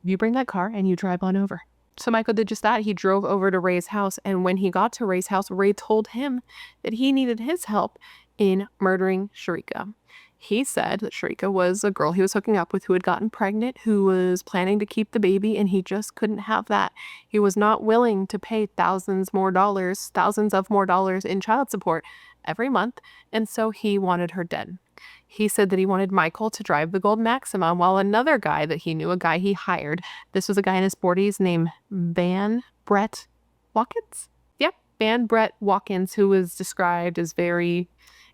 you bring that car and you drive on over. So Michael did just that. He drove over to Ray's house, and when he got to Ray's house, Ray told him that he needed his help in murdering Cherica. He said that Cherica was a girl he was hooking up with who had gotten pregnant, who was planning to keep the baby, and he just couldn't have that. He was not willing to pay thousands of more dollars in child support every month, and so he wanted her dead. He said that he wanted Michael to drive the gold Maxima, while another guy that he knew, a guy he hired, this was a guy in his 40s named Brett Watkins? Yep, Brett Watkins, who was described as very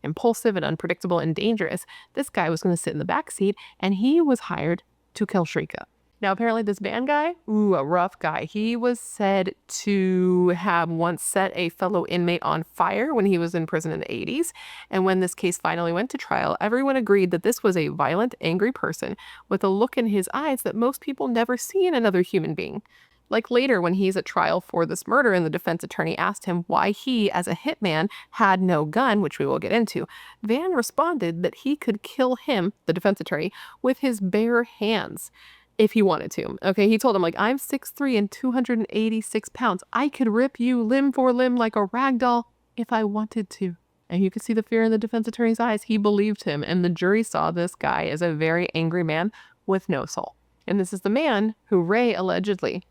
impulsive and unpredictable and dangerous. This guy was going to sit in the back seat, and he was hired to kill Cherica. Now, apparently this guy, a rough guy. He was said to have once set a fellow inmate on fire when he was in prison in the 80s. And when this case finally went to trial, everyone agreed that this was a violent, angry person with a look in his eyes that most people never see in another human being. Like later when he's at trial for this murder and the defense attorney asked him why he, as a hitman, had no gun, which we will get into, Van responded that he could kill him, the defense attorney, with his bare hands if he wanted to. Okay, he told him, like, I'm 6'3" and 286 pounds. I could rip you limb for limb like a rag doll if I wanted to. And you could see the fear in the defense attorney's eyes. He believed him, and the jury saw this guy as a very angry man with no soul. And this is the man who Ray allegedly,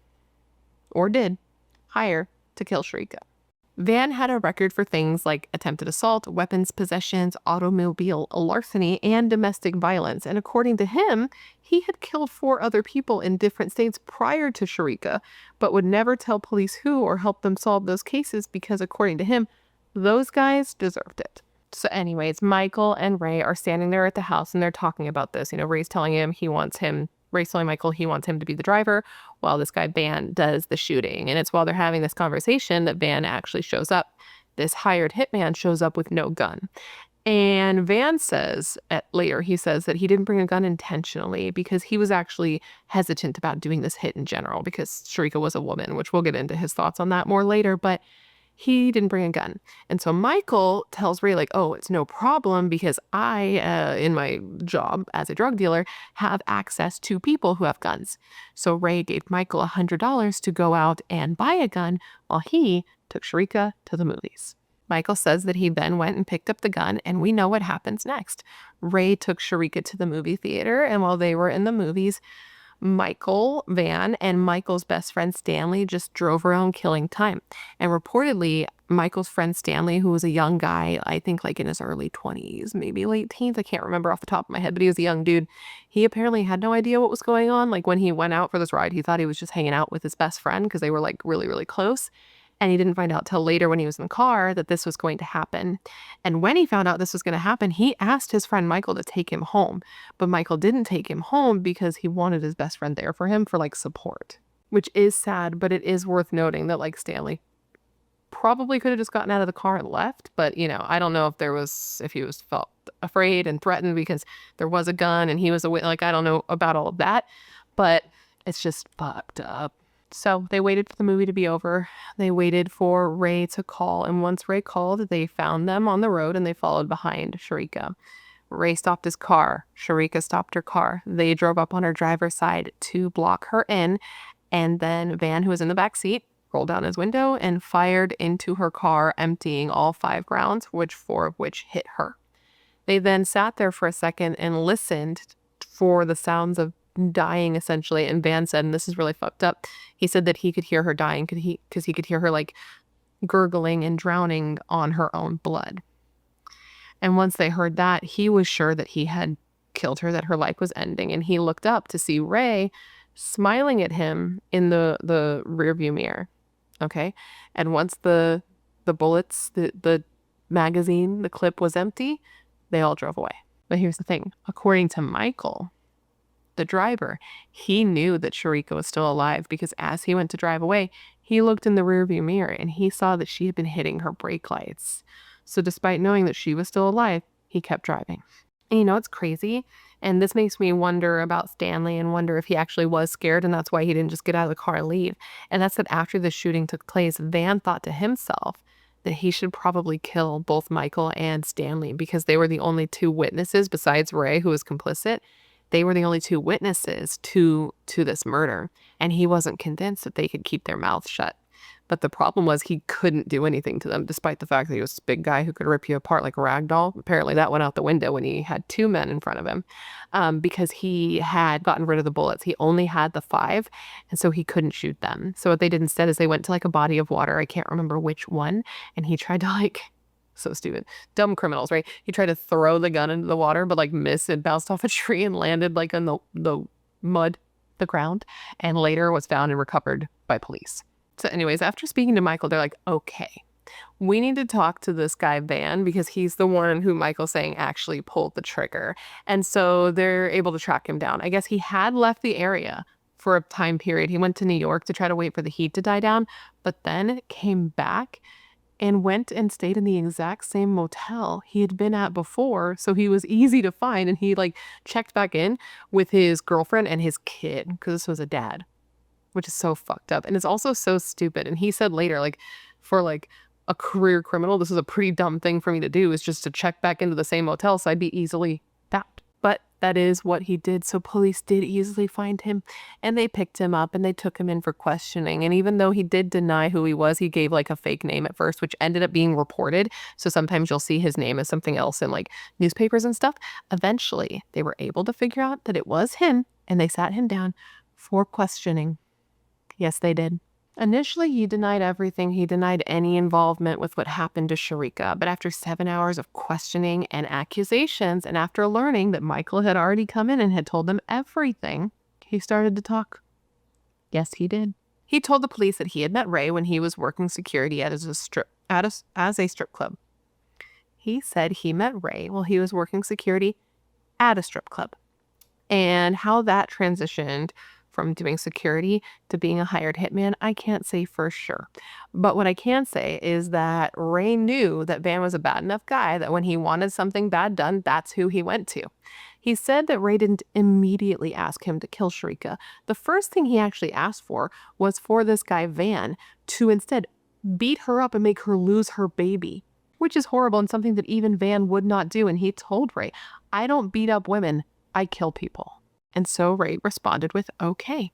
or did, hire to kill Cherica. Van had a record for things like attempted assault, weapons possessions, automobile larceny, and domestic violence. And according to him, he had killed 4 other people in different states prior to Cherica, but would never tell police who or help them solve those cases because, according to him, those guys deserved it. So anyways, Michael and Ray are standing there at the house and they're talking about this. You know, Ray's telling Michael he wants him to be the driver while this guy Van does the shooting. And it's while they're having this conversation that Van actually shows up. This hired hitman shows up with no gun. And Van says later, he says that he didn't bring a gun intentionally because he was actually hesitant about doing this hit in general because Cherica was a woman, which we'll get into his thoughts on that more later. But he didn't bring a gun. And so Michael tells Ray, like, oh, it's no problem because I, in my job as a drug dealer, have access to people who have guns. So Ray gave Michael $100 to go out and buy a gun while he took Cherica to the movies. Michael says that he then went and picked up the gun, and we know what happens next. Ray took Cherica to the movie theater, and while they were in the movies, Michael, Van, and Michael's best friend Stanley just drove around killing time. And reportedly, Michael's friend Stanley, who was a young guy, I think like in his early 20s, maybe late teens, I can't remember off the top of my head, but he was a young dude. He apparently had no idea what was going on. Like when he went out for this ride, he thought he was just hanging out with his best friend because they were like really, really close. And he didn't find out till later when he was in the car that this was going to happen. And when he found out this was going to happen, he asked his friend Michael to take him home. But Michael didn't take him home because he wanted his best friend there for him for like support. Which is sad, but it is worth noting that like Stanley probably could have just gotten out of the car and left. But, you know, I don't know if he was felt afraid and threatened because there was a gun and he was like, I don't know about all of that. But it's just fucked up. So they waited for the movie to be over. They waited for Ray to call. And once Ray called, they found them on the road and they followed behind Cherica. Ray stopped his car. Cherica stopped her car. They drove up on her driver's side to block her in. And then Van, who was in the back seat, rolled down his window and fired into her car, emptying all 5 rounds, 4 of which hit her. They then sat there for a second and listened for the sounds of dying, essentially. And Van said, and this is really fucked up, he said that he could hear her dying because he could hear her like gurgling and drowning on her own blood. And once they heard that, he was sure that he had killed her, that her life was ending. And he looked up to see Ray smiling at him in the rearview mirror. Okay. And once the bullets, the magazine, the clip was empty, they all drove away. But here's the thing. According to Michael, the driver, he knew that Cherica was still alive because as he went to drive away, he looked in the rearview mirror and he saw that she had been hitting her brake lights. So despite knowing that she was still alive, he kept driving. And you know, it's crazy. And this makes me wonder about Stanley and wonder if he actually was scared and that's why he didn't just get out of the car and leave. And that's that after the shooting took place, Van thought to himself that he should probably kill both Michael and Stanley because they were the only 2 witnesses besides Ray, who was complicit. They were the only 2 witnesses to this murder, and he wasn't convinced that they could keep their mouths shut. But the problem was he couldn't do anything to them, despite the fact that he was this big guy who could rip you apart like a rag doll. Apparently that went out the window when he had 2 men in front of him because he had gotten rid of the bullets. He only had the 5, and so he couldn't shoot them. So what they did instead is they went to like a body of water. I can't remember which one, and he tried to like... So stupid. Dumb criminals, right? He tried to throw the gun into the water, but like missed. It bounced off a tree and landed like on the mud, the ground, and later was found and recovered by police. So anyways, after speaking to Michael, they're like, okay, we need to talk to this guy Van because he's the one who Michael's saying actually pulled the trigger. And so they're able to track him down. I guess he had left the area for a time period. He went to New York to try to wait for the heat to die down, but then came back and went and stayed in the exact same motel he had been at before. So he was easy to find. And he like checked back in with his girlfriend and his kid because this was a dad. which is so fucked up. And it's also so stupid. And he said later, like, for like a career criminal, this is a pretty dumb thing for me to do, is just to check back into the same motel so I'd be easily found. But that is what he did. So police did easily find him, and they picked him up and they took him in for questioning. And even though he did deny who he was, he gave like a fake name at first, which ended up being reported. So sometimes you'll see his name as something else in like newspapers and stuff. Eventually, they were able to figure out that it was him, and they sat him down for questioning. Yes, they did. Initially, he denied everything. He denied any involvement with what happened to Cherica. But after 7 hours of questioning and accusations, and after learning that Michael had already come in and had told them everything, he started to talk. Yes, he did. He told the police that he had met Ray when he was working security at a strip club. He said he met Ray while he was working security at a strip club. And how that transitioned from doing security to being a hired hitman, I can't say for sure. But what I can say is that Ray knew that Van was a bad enough guy that when he wanted something bad done, that's who he went to. He said that Ray didn't immediately ask him to kill Cherica. The first thing he actually asked for was for this guy Van to instead beat her up and make her lose her baby, which is horrible and something that even Van would not do. And he told Ray, "I don't beat up women, I kill people." And so Ray responded with, "Okay,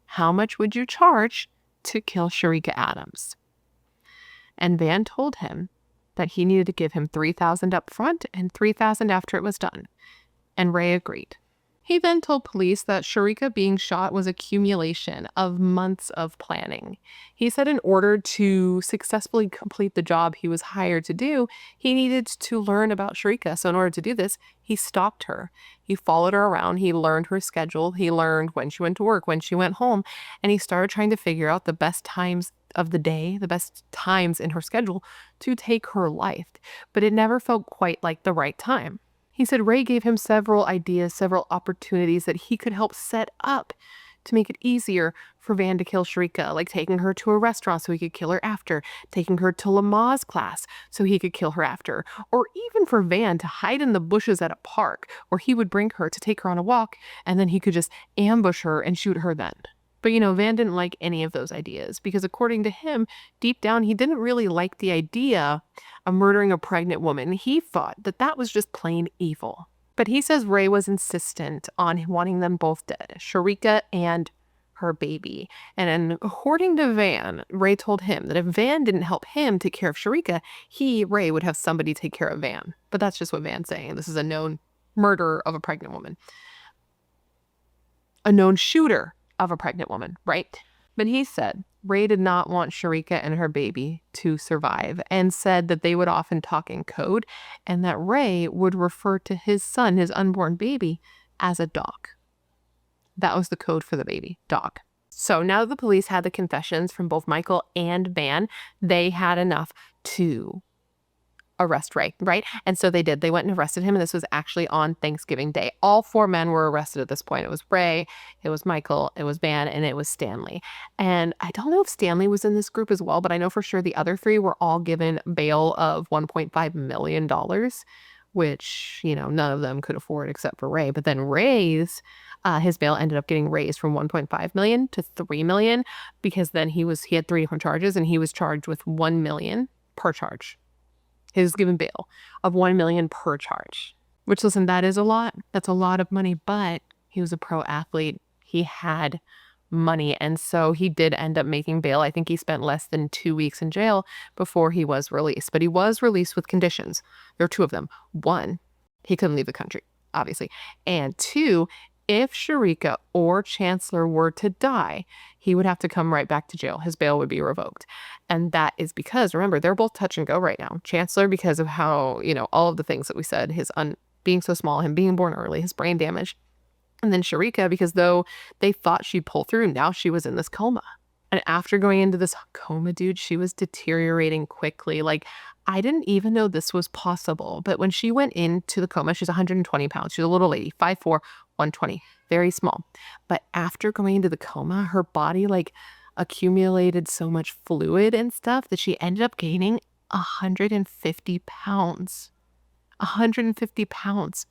how much would you charge to kill Cherica Adams?" And Van told him that he needed to give him $3,000 up front and $3,000 after it was done. And Ray agreed. He then told police that Cherica being shot was accumulation of months of planning. He said in order to successfully complete the job he was hired to do, he needed to learn about Cherica. So in order to do this, he stalked her. He followed her around. He learned her schedule. He learned when she went to work, when she went home, and he started trying to figure out the best times of the day, the best times in her schedule to take her life. But it never felt quite like the right time. He said Ray gave him several ideas, several opportunities that he could help set up to make it easier for Van to kill Cherica, like taking her to a restaurant so he could kill her after, taking her to Lamaze class so he could kill her after, or even for Van to hide in the bushes at a park where he would bring her to take her on a walk and then he could just ambush her and shoot her then. But Van didn't like any of those ideas because according to him, deep down, he didn't really like the idea of murdering a pregnant woman. He thought that that was just plain evil. But he says Ray was insistent on wanting them both dead, Cherica and her baby. And according to Van, Ray told him that if Van didn't help him take care of Cherica, Ray, would have somebody take care of Van. But that's just what Van's saying. This is a known murderer of a pregnant woman. A known shooter of a pregnant woman, right? But he said Ray did not want Cherica and her baby to survive and said that they would often talk in code and that Ray would refer to his son, his unborn baby, as a dog. That was the code for the baby, dog. So now that the police had the confessions from both Michael and Van, they had enough to arrest Ray, right? And so they did. They went and arrested him, and this was actually on Thanksgiving Day. All 4 men were arrested at this point. It was Ray, it was Michael, it was Van, and it was Stanley. And I don't know if Stanley was in this group as well, but I know for sure the other 3 were all given bail of $1.5 million, which, none of them could afford except for Ray. But then Ray's, his bail ended up getting raised from $1.5 million to $3 million because then he had 3 different charges, and he was charged with $1 million per charge. He was given bail of $1 million per charge, which, listen, that is a lot. That's a lot of money, but he was a pro athlete. He had money, and so he did end up making bail. I think he spent less than 2 weeks in jail before he was released, but he was released with conditions. There were 2 of them. 1, he couldn't leave the country, obviously, and 2, if Cherica or Chancellor were to die, he would have to come right back to jail. His bail would be revoked. And that is because, remember, they're both touch and go right now. Chancellor, because of how, all of the things that we said, his being so small, him being born early, his brain damage. And then Cherica, because though they thought she'd pull through, now she was in this coma. And after going into this coma, dude, she was deteriorating quickly. Like, I didn't even know this was possible. But when she went into the coma, she's 120 pounds. She's a little lady, 5'4", 120, very small. But after going into the coma, her body accumulated so much fluid and stuff that she ended up gaining 150 pounds. 150 pounds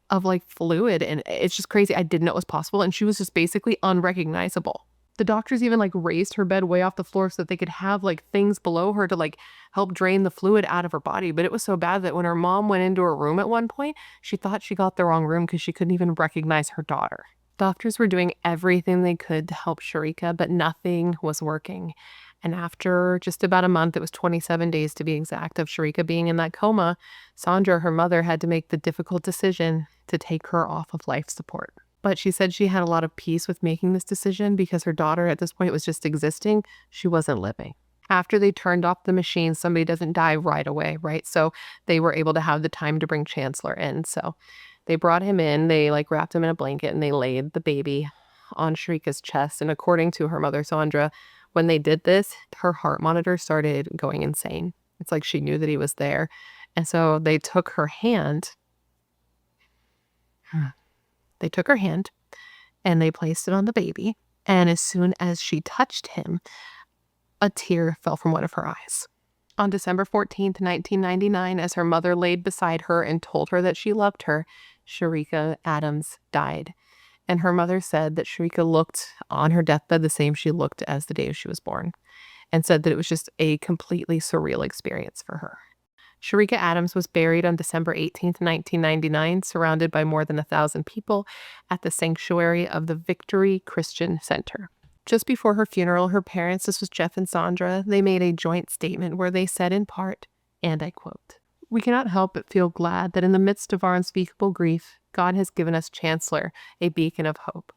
of fluid. And it's just crazy. I didn't know it was possible. And she was just basically unrecognizable. The doctors even like raised her bed way off the floor so that they could have like things below her to like help drain the fluid out of her body. But it was so bad that when her mom went into her room at one point, she thought she got the wrong room because she couldn't even recognize her daughter. Doctors were doing everything they could to help Cherica, but nothing was working. And after just about a month, it was 27 days to be exact, of Cherica being in that coma, Sandra, her mother, had to make the difficult decision to take her off of life support. But she said she had a lot of peace with making this decision because her daughter at this point was just existing. She wasn't living. After they turned off the machine, somebody doesn't die right away, right? So they were able to have the time to bring Chancellor in. So they brought him in, they like wrapped him in a blanket and they laid the baby on Cherica's chest. And according to her mother, Sandra, when they did this, her heart monitor started going insane. It's like she knew that he was there. And so they took her hand. They took her hand and they placed it on the baby. And as soon as she touched him, a tear fell from one of her eyes. On December 14th, 1999, as her mother laid beside her and told her that she loved her, Cherica Adams died. And her mother said that Cherica looked on her deathbed the same she looked as the day she was born, and said that it was just a completely surreal experience for her. Cherica Adams was buried on December 18th, 1999, surrounded by more than 1,000 people at the sanctuary of the Victory Christian Center. Just before her funeral, her parents, this was Jeff and Sandra, they made a joint statement where they said in part, and I quote, "We cannot help but feel glad that in the midst of our unspeakable grief, God has given us Chancellor, a beacon of hope.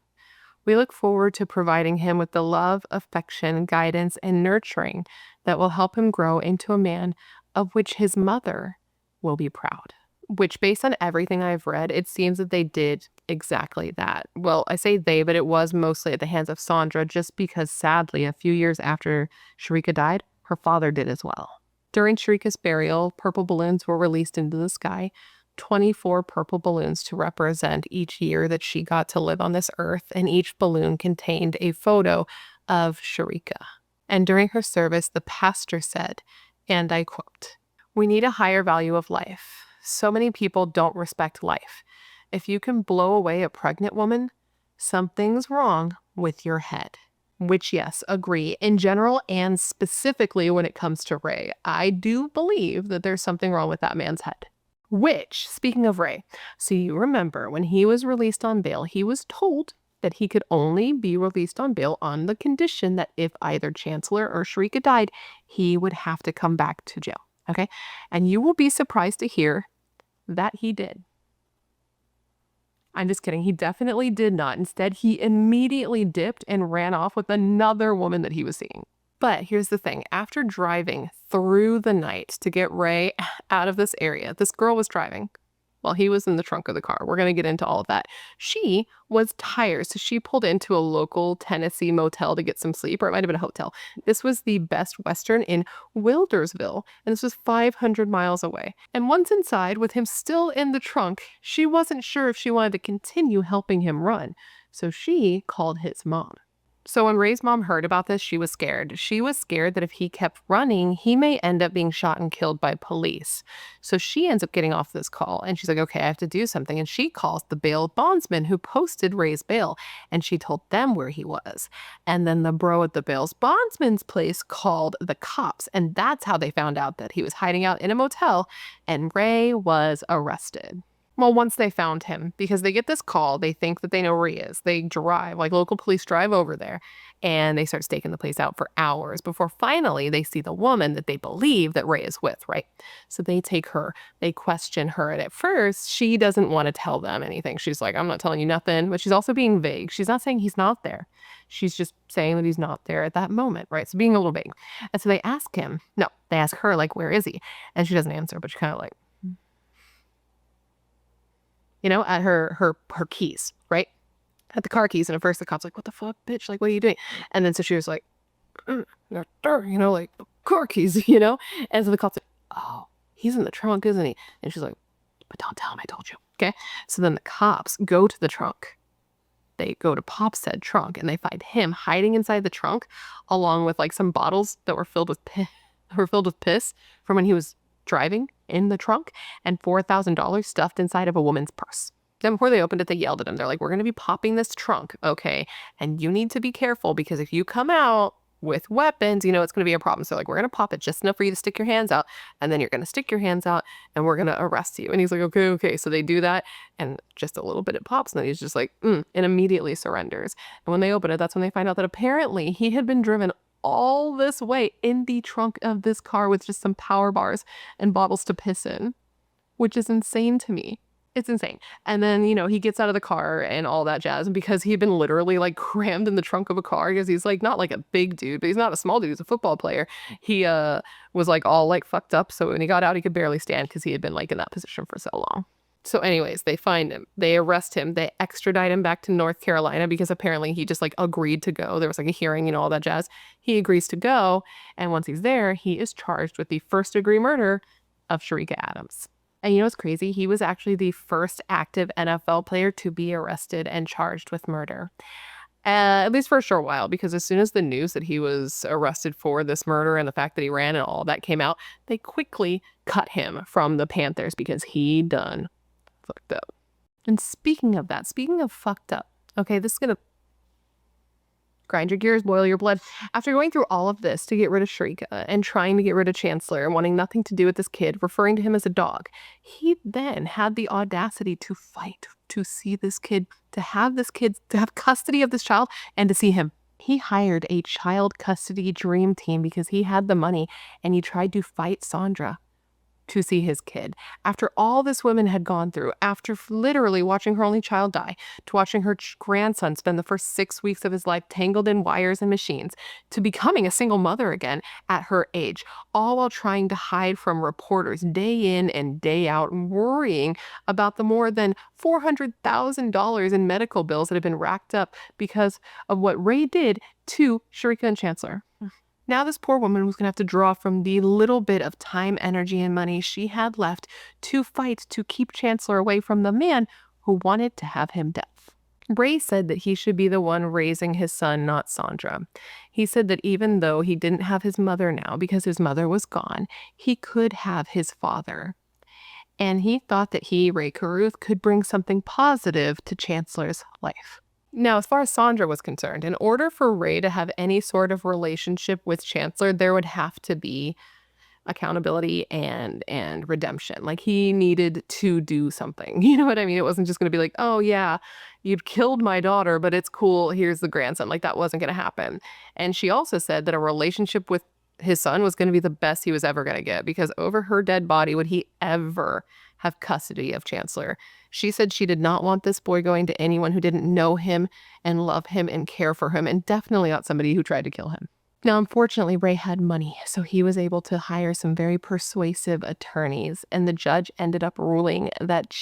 We look forward to providing him with the love, affection, guidance, and nurturing that will help him grow into a man of which his mother will be proud." Which, based on everything I've read, it seems that they did exactly that. Well, I say they, but it was mostly at the hands of Sandra, just because sadly, a few years after Cherica died, her father did as well. During Cherica's burial, purple balloons were released into the sky, 24 purple balloons to represent each year that she got to live on this earth, and each balloon contained a photo of Cherica. And during her service, the pastor said, and I quote, "We need a higher value of life. So many people don't respect life. If you can blow away a pregnant woman, something's wrong with your head." Which, yes, agree. In general and specifically when it comes to Ray, I do believe that there's something wrong with that man's head. Which, speaking of Ray, so you remember when he was released on bail, he was told that he could only be released on bail on the condition that if either Chancellor or Cherica died, he would have to come back to jail. Okay? And you will be surprised to hear that he did. I'm just kidding. He definitely did not. Instead, he immediately dipped and ran off with another woman that he was seeing. But here's the thing. After driving through the night to get Ray out of this area, this girl was driving while he was in the trunk of the car. We're going to get into all of that. She was tired, so she pulled into a local Tennessee motel to get some sleep, or it might have been a hotel. This was the Best Western in Wildersville, and this was 500 miles away. And once inside, with him still in the trunk, she wasn't sure if she wanted to continue helping him run, so she called his mom. So when Ray's mom heard about this, she was scared. She was scared that if he kept running, he may end up being shot and killed by police. So she ends up getting off this call, and she's like, okay, I have to do something. And she calls the bail bondsman who posted Ray's bail, and she told them where he was. And then the bro at the bail's bondsman's place called the cops, and that's how they found out that he was hiding out in a motel, and Ray was arrested. Well, once they found him, because they get this call, they think that they know where he is. They drive, like local police drive over there, and they start staking the place out for hours before finally they see the woman that they believe that Ray is with, right? So they take her, they question her, and at first, she doesn't want to tell them anything. She's like, I'm not telling you nothing, but she's also being vague. She's not saying he's not there. She's just saying that he's not there at that moment, right? So being a little vague. And so they ask her, like, where is he? And she doesn't answer, but she's kind of like, at her keys, right? At the car keys. And at first the cop's like, what the fuck, bitch? Like, what are you doing? And then so she was like, like the car keys, And so the cop's like, oh, he's in the trunk, isn't he? And she's like, but don't tell him I told you. Okay. So then the cops go to the trunk. They go to Pop's said trunk and they find him hiding inside the trunk along with like some bottles that were filled with piss from when he was driving in the trunk, and $4,000 stuffed inside of a woman's purse. Then before they opened it, they yelled at him. They're like, we're going to be popping this trunk, okay? And you need to be careful because if you come out with weapons, it's going to be a problem. So like, we're going to pop it just enough for you to stick your hands out. And then you're going to stick your hands out and we're going to arrest you. And he's like, okay, okay. So they do that and just a little bit it pops. And then he's just like, and immediately surrenders. And when they open it, that's when they find out that apparently he had been driven all this way in the trunk of this car with just some power bars and bottles to piss in, which is insane to me. It's insane. And then, he gets out of the car and all that jazz. And because he had been literally like crammed in the trunk of a car, because he's like not like a big dude, but he's not a small dude, he's a football player. He was like all like fucked up. So when he got out, he could barely stand because he had been like in that position for so long. So anyways, they find him, they arrest him, they extradite him back to North Carolina because apparently he just like agreed to go. There was like a hearing, all that jazz. He agrees to go. And once he's there, he is charged with the first-degree murder of Cherica Adams. And what's crazy? He was actually the first active NFL player to be arrested and charged with murder. At least for a short while, because as soon as the news that he was arrested for this murder and the fact that he ran and all that came out, they quickly cut him from the Panthers because he done fucked up. And speaking of that, speaking of fucked up, okay, this is going to grind your gears, boil your blood. After going through all of this to get rid of Cherica and trying to get rid of Chancellor and wanting nothing to do with this kid, referring to him as a dog, he then had the audacity to fight to see this kid, to have custody of this child and to see him. He hired a child custody dream team because he had the money and he tried to fight Sandra to see his kid. After all this woman had gone through, after literally watching her only child die, to watching her grandson spend the first 6 weeks of his life tangled in wires and machines, to becoming a single mother again at her age, all while trying to hide from reporters day in and day out, worrying about the more than $400,000 in medical bills that had been racked up because of what Ray did to Cherica and Chancellor. Now this poor woman was going to have to draw from the little bit of time, energy, and money she had left to fight to keep Chancellor away from the man who wanted to have him dead. Ray said that he should be the one raising his son, not Sandra. He said that even though he didn't have his mother now because his mother was gone, he could have his father. And he thought that he, Ray Carruth, could bring something positive to Chancellor's life. Now, as far as Sandra was concerned, in order for Ray to have any sort of relationship with Chancellor, there would have to be accountability and redemption. Like, he needed to do something. You know what I mean? It wasn't just going to be like, oh yeah, you've killed my daughter, but it's cool, here's the grandson. Like, that wasn't going to happen. And she also said that a relationship with his son was going to be the best he was ever going to get, because over her dead body would he ever have custody of Chancellor. She said she did not want this boy going to anyone who didn't know him and love him and care for him, and definitely not somebody who tried to kill him. Now, unfortunately, Ray had money, so he was able to hire some very persuasive attorneys, and the judge ended up ruling that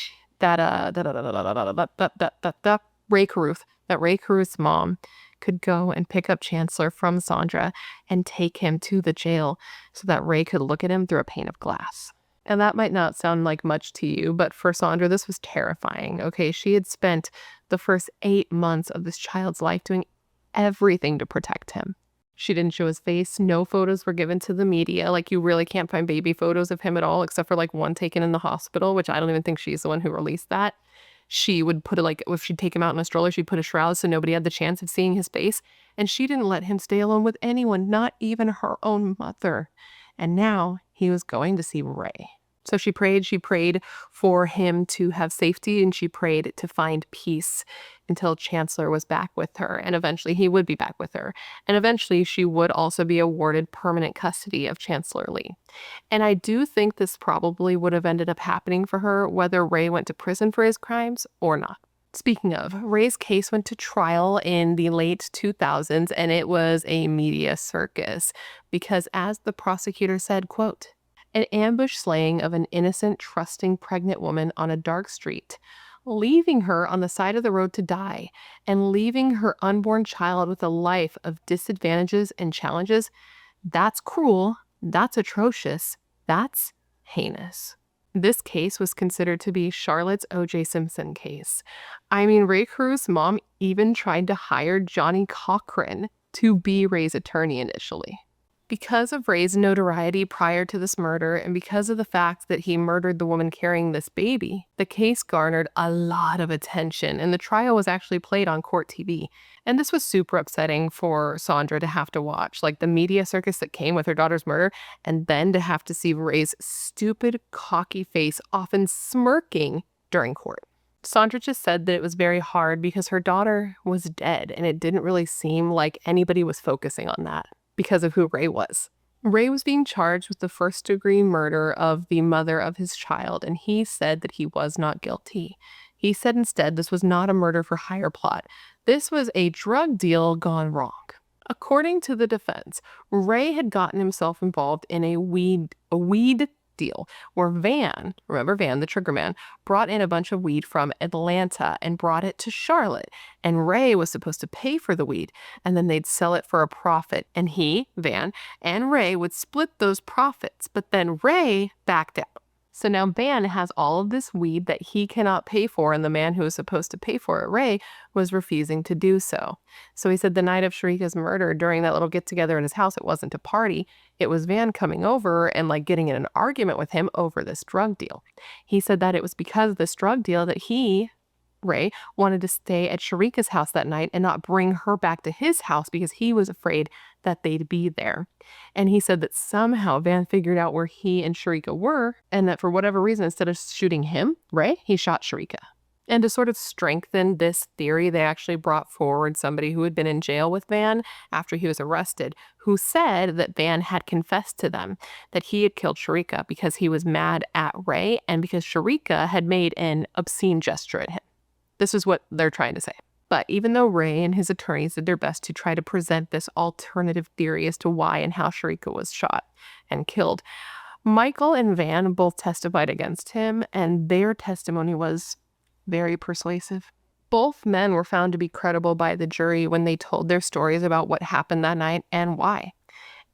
Ray Carruth's mom could go and pick up Chancellor from Sandra and take him to the jail so that Ray could look at him through a pane of glass. And that might not sound like much to you, but for Sandra, this was terrifying, okay? She had spent the first 8 months of this child's life doing everything to protect him. She didn't show his face. No photos were given to the media. Like, you really can't find baby photos of him at all, except for like one taken in the hospital, which I don't even think she's the one who released that. She would put it, like, if she'd take him out in a stroller, she'd put a shroud so nobody had the chance of seeing his face. And she didn't let him stay alone with anyone, not even her own mother. And now he was going to see Ray. So she prayed for him to have safety, and she prayed to find peace until Chancellor was back with her, and eventually he would be back with her. And eventually she would also be awarded permanent custody of Chancellor Lee. And I do think this probably would have ended up happening for her, whether Ray went to prison for his crimes or not. Speaking of, Ray's case went to trial in the late 2000s, and it was a media circus because, as the prosecutor said, quote, "An ambush slaying of an innocent, trusting, pregnant woman on a dark street, leaving her on the side of the road to die, and leaving her unborn child with a life of disadvantages and challenges, that's cruel, that's atrocious, that's heinous." This case was considered to be Charlotte's O.J. Simpson case. I mean, Ray Carruth's mom even tried to hire Johnny Cochran to be Ray's attorney initially, Because of Ray's notoriety prior to this murder and because of the fact that he murdered the woman carrying this baby, the case garnered a lot of attention and the trial was actually played on court TV. And this was super upsetting for Sandra to have to watch, like the media circus that came with her daughter's murder, and then to have to see Ray's stupid, cocky face often smirking during court. Sandra just said that it was very hard because her daughter was dead and it didn't really seem like anybody was focusing on that because of who Ray was. Ray was being charged with the first-degree murder of the mother of his child, and he said that he was not guilty. He said instead this was not a murder-for-hire plot. This was a drug deal gone wrong. According to the defense, Ray had gotten himself involved in a weed deal where Van, remember Van, the trigger man, brought in a bunch of weed from Atlanta and brought it to Charlotte. And Ray was supposed to pay for the weed and then they'd sell it for a profit. And he, Van, and Ray would split those profits, but then Ray backed out. So now Van has all of this weed that he cannot pay for, and the man who was supposed to pay for it, Ray, was refusing to do so. So he said the night of Cherica's murder, during that little get-together in his house, it wasn't a party. It was Van coming over and like getting in an argument with him over this drug deal. He said that it was because of this drug deal that he, Ray, wanted to stay at Cherica's house that night and not bring her back to his house because he was afraid that they'd be there. And he said that somehow Van figured out where he and Cherica were, and that for whatever reason, instead of shooting him, Ray, he shot Cherica. And to sort of strengthen this theory, they actually brought forward somebody who had been in jail with Van after he was arrested, who said that Van had confessed to them that he had killed Cherica because he was mad at Ray and because Cherica had made an obscene gesture at him. This is what they're trying to say. But even though Ray and his attorneys did their best to try to present this alternative theory as to why and how Cherica was shot and killed, Michael and Van both testified against him, and their testimony was very persuasive. Both men were found to be credible by the jury when they told their stories about what happened that night and why.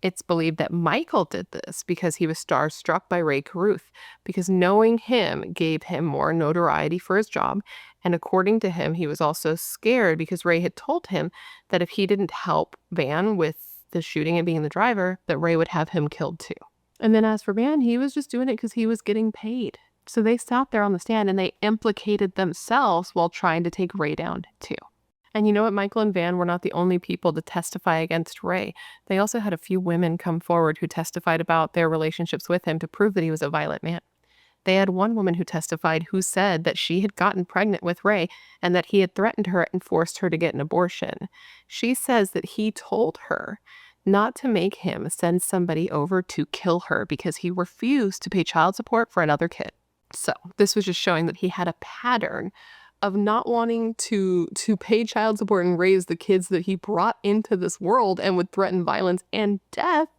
It's believed that Michael did this because he was starstruck by Ray Carruth, because knowing him gave him more notoriety for his job, and according to him, he was also scared because Ray had told him that if he didn't help Van with the shooting and being the driver, that Ray would have him killed too. And then as for Van, he was just doing it because he was getting paid. So they sat there on the stand and they implicated themselves while trying to take Ray down too. And you know what? Michael and Van were not the only people to testify against Ray. They also had a few women come forward who testified about their relationships with him to prove that he was a violent man. They had one woman who testified who said that she had gotten pregnant with Ray and that he had threatened her and forced her to get an abortion. She says that he told her not to make him send somebody over to kill her because he refused to pay child support for another kid. So this was just showing that he had a pattern of not wanting to pay child support and raise the kids that he brought into this world and would threaten violence and death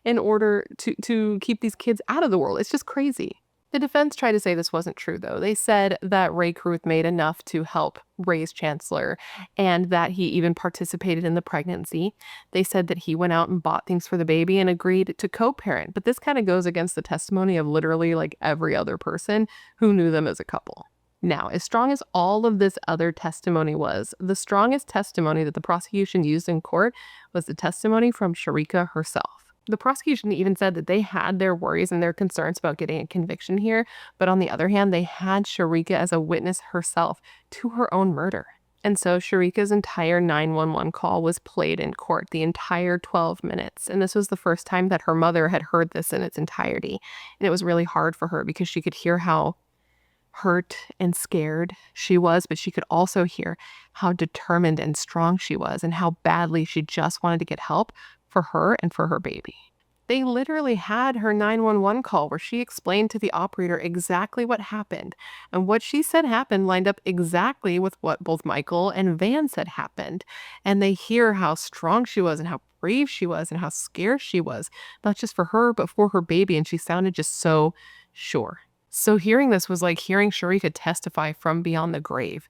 in order to keep these kids out of the world. It's just crazy. The defense tried to say this wasn't true, though. They said that Ray Carruth made enough to help Ray's chancellor and that he even participated in the pregnancy. They said that he went out and bought things for the baby and agreed to co-parent. But this kind of goes against the testimony of literally like every other person who knew them as a couple. Now, as strong as all of this other testimony was, the strongest testimony that the prosecution used in court was the testimony from Cherica herself. The prosecution even said that they had their worries and their concerns about getting a conviction here, but on the other hand, they had Cherica as a witness herself to her own murder. And so Cherica's entire 911 call was played in court, the entire 12 minutes. And this was the first time that her mother had heard this in its entirety. And it was really hard for her because she could hear how hurt and scared she was, but she could also hear how determined and strong she was and how badly she just wanted to get help for her and for her baby. They literally had her 911 call where she explained to the operator exactly what happened, and what she said happened lined up exactly with what both Michael and Van said happened. And they hear how strong she was and how brave she was and how scared she was, not just for her, but for her baby, and she sounded just so sure. So hearing this was like hearing Cherica testify from beyond the grave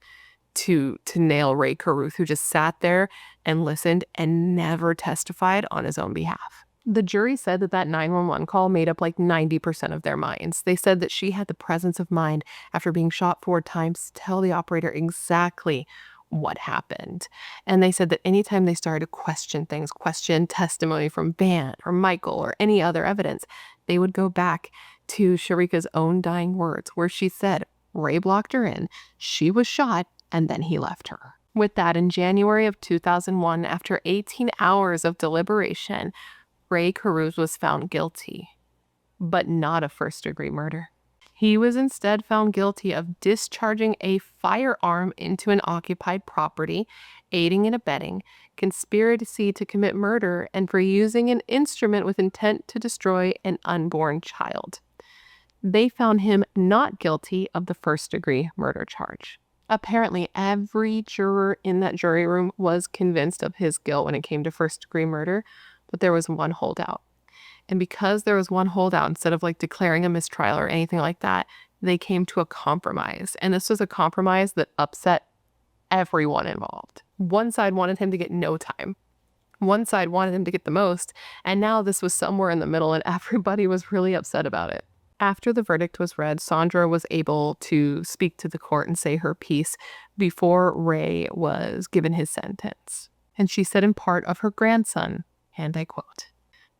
to nail Ray Carruth, who just sat there and listened and never testified on his own behalf. The jury said that that 911 call made up like 90% of their minds. They said that she had the presence of mind after being shot 4 times to tell the operator exactly what happened. And they said that anytime they started to question things, question testimony from Van or Michael or any other evidence, they would go back to Cherica's own dying words, where she said Ray blocked her in, she was shot, and then he left her. With that, in January of 2001, after 18 hours of deliberation, Ray Caruth was found guilty, but not of first-degree murder. He was instead found guilty of discharging a firearm into an occupied property, aiding and abetting, conspiracy to commit murder, and for using an instrument with intent to destroy an unborn child. They found him not guilty of the first-degree murder charge. Apparently, every juror in that jury room was convinced of his guilt when it came to first-degree murder, but there was one holdout. And because there was one holdout, instead of like declaring a mistrial or anything like that, they came to a compromise. And this was a compromise that upset everyone involved. One side wanted him to get no time. One side wanted him to get the most. And now this was somewhere in the middle, and everybody was really upset about it. After the verdict was read, Sandra was able to speak to the court and say her piece before Ray was given his sentence. And she said in part of her grandson, and I quote,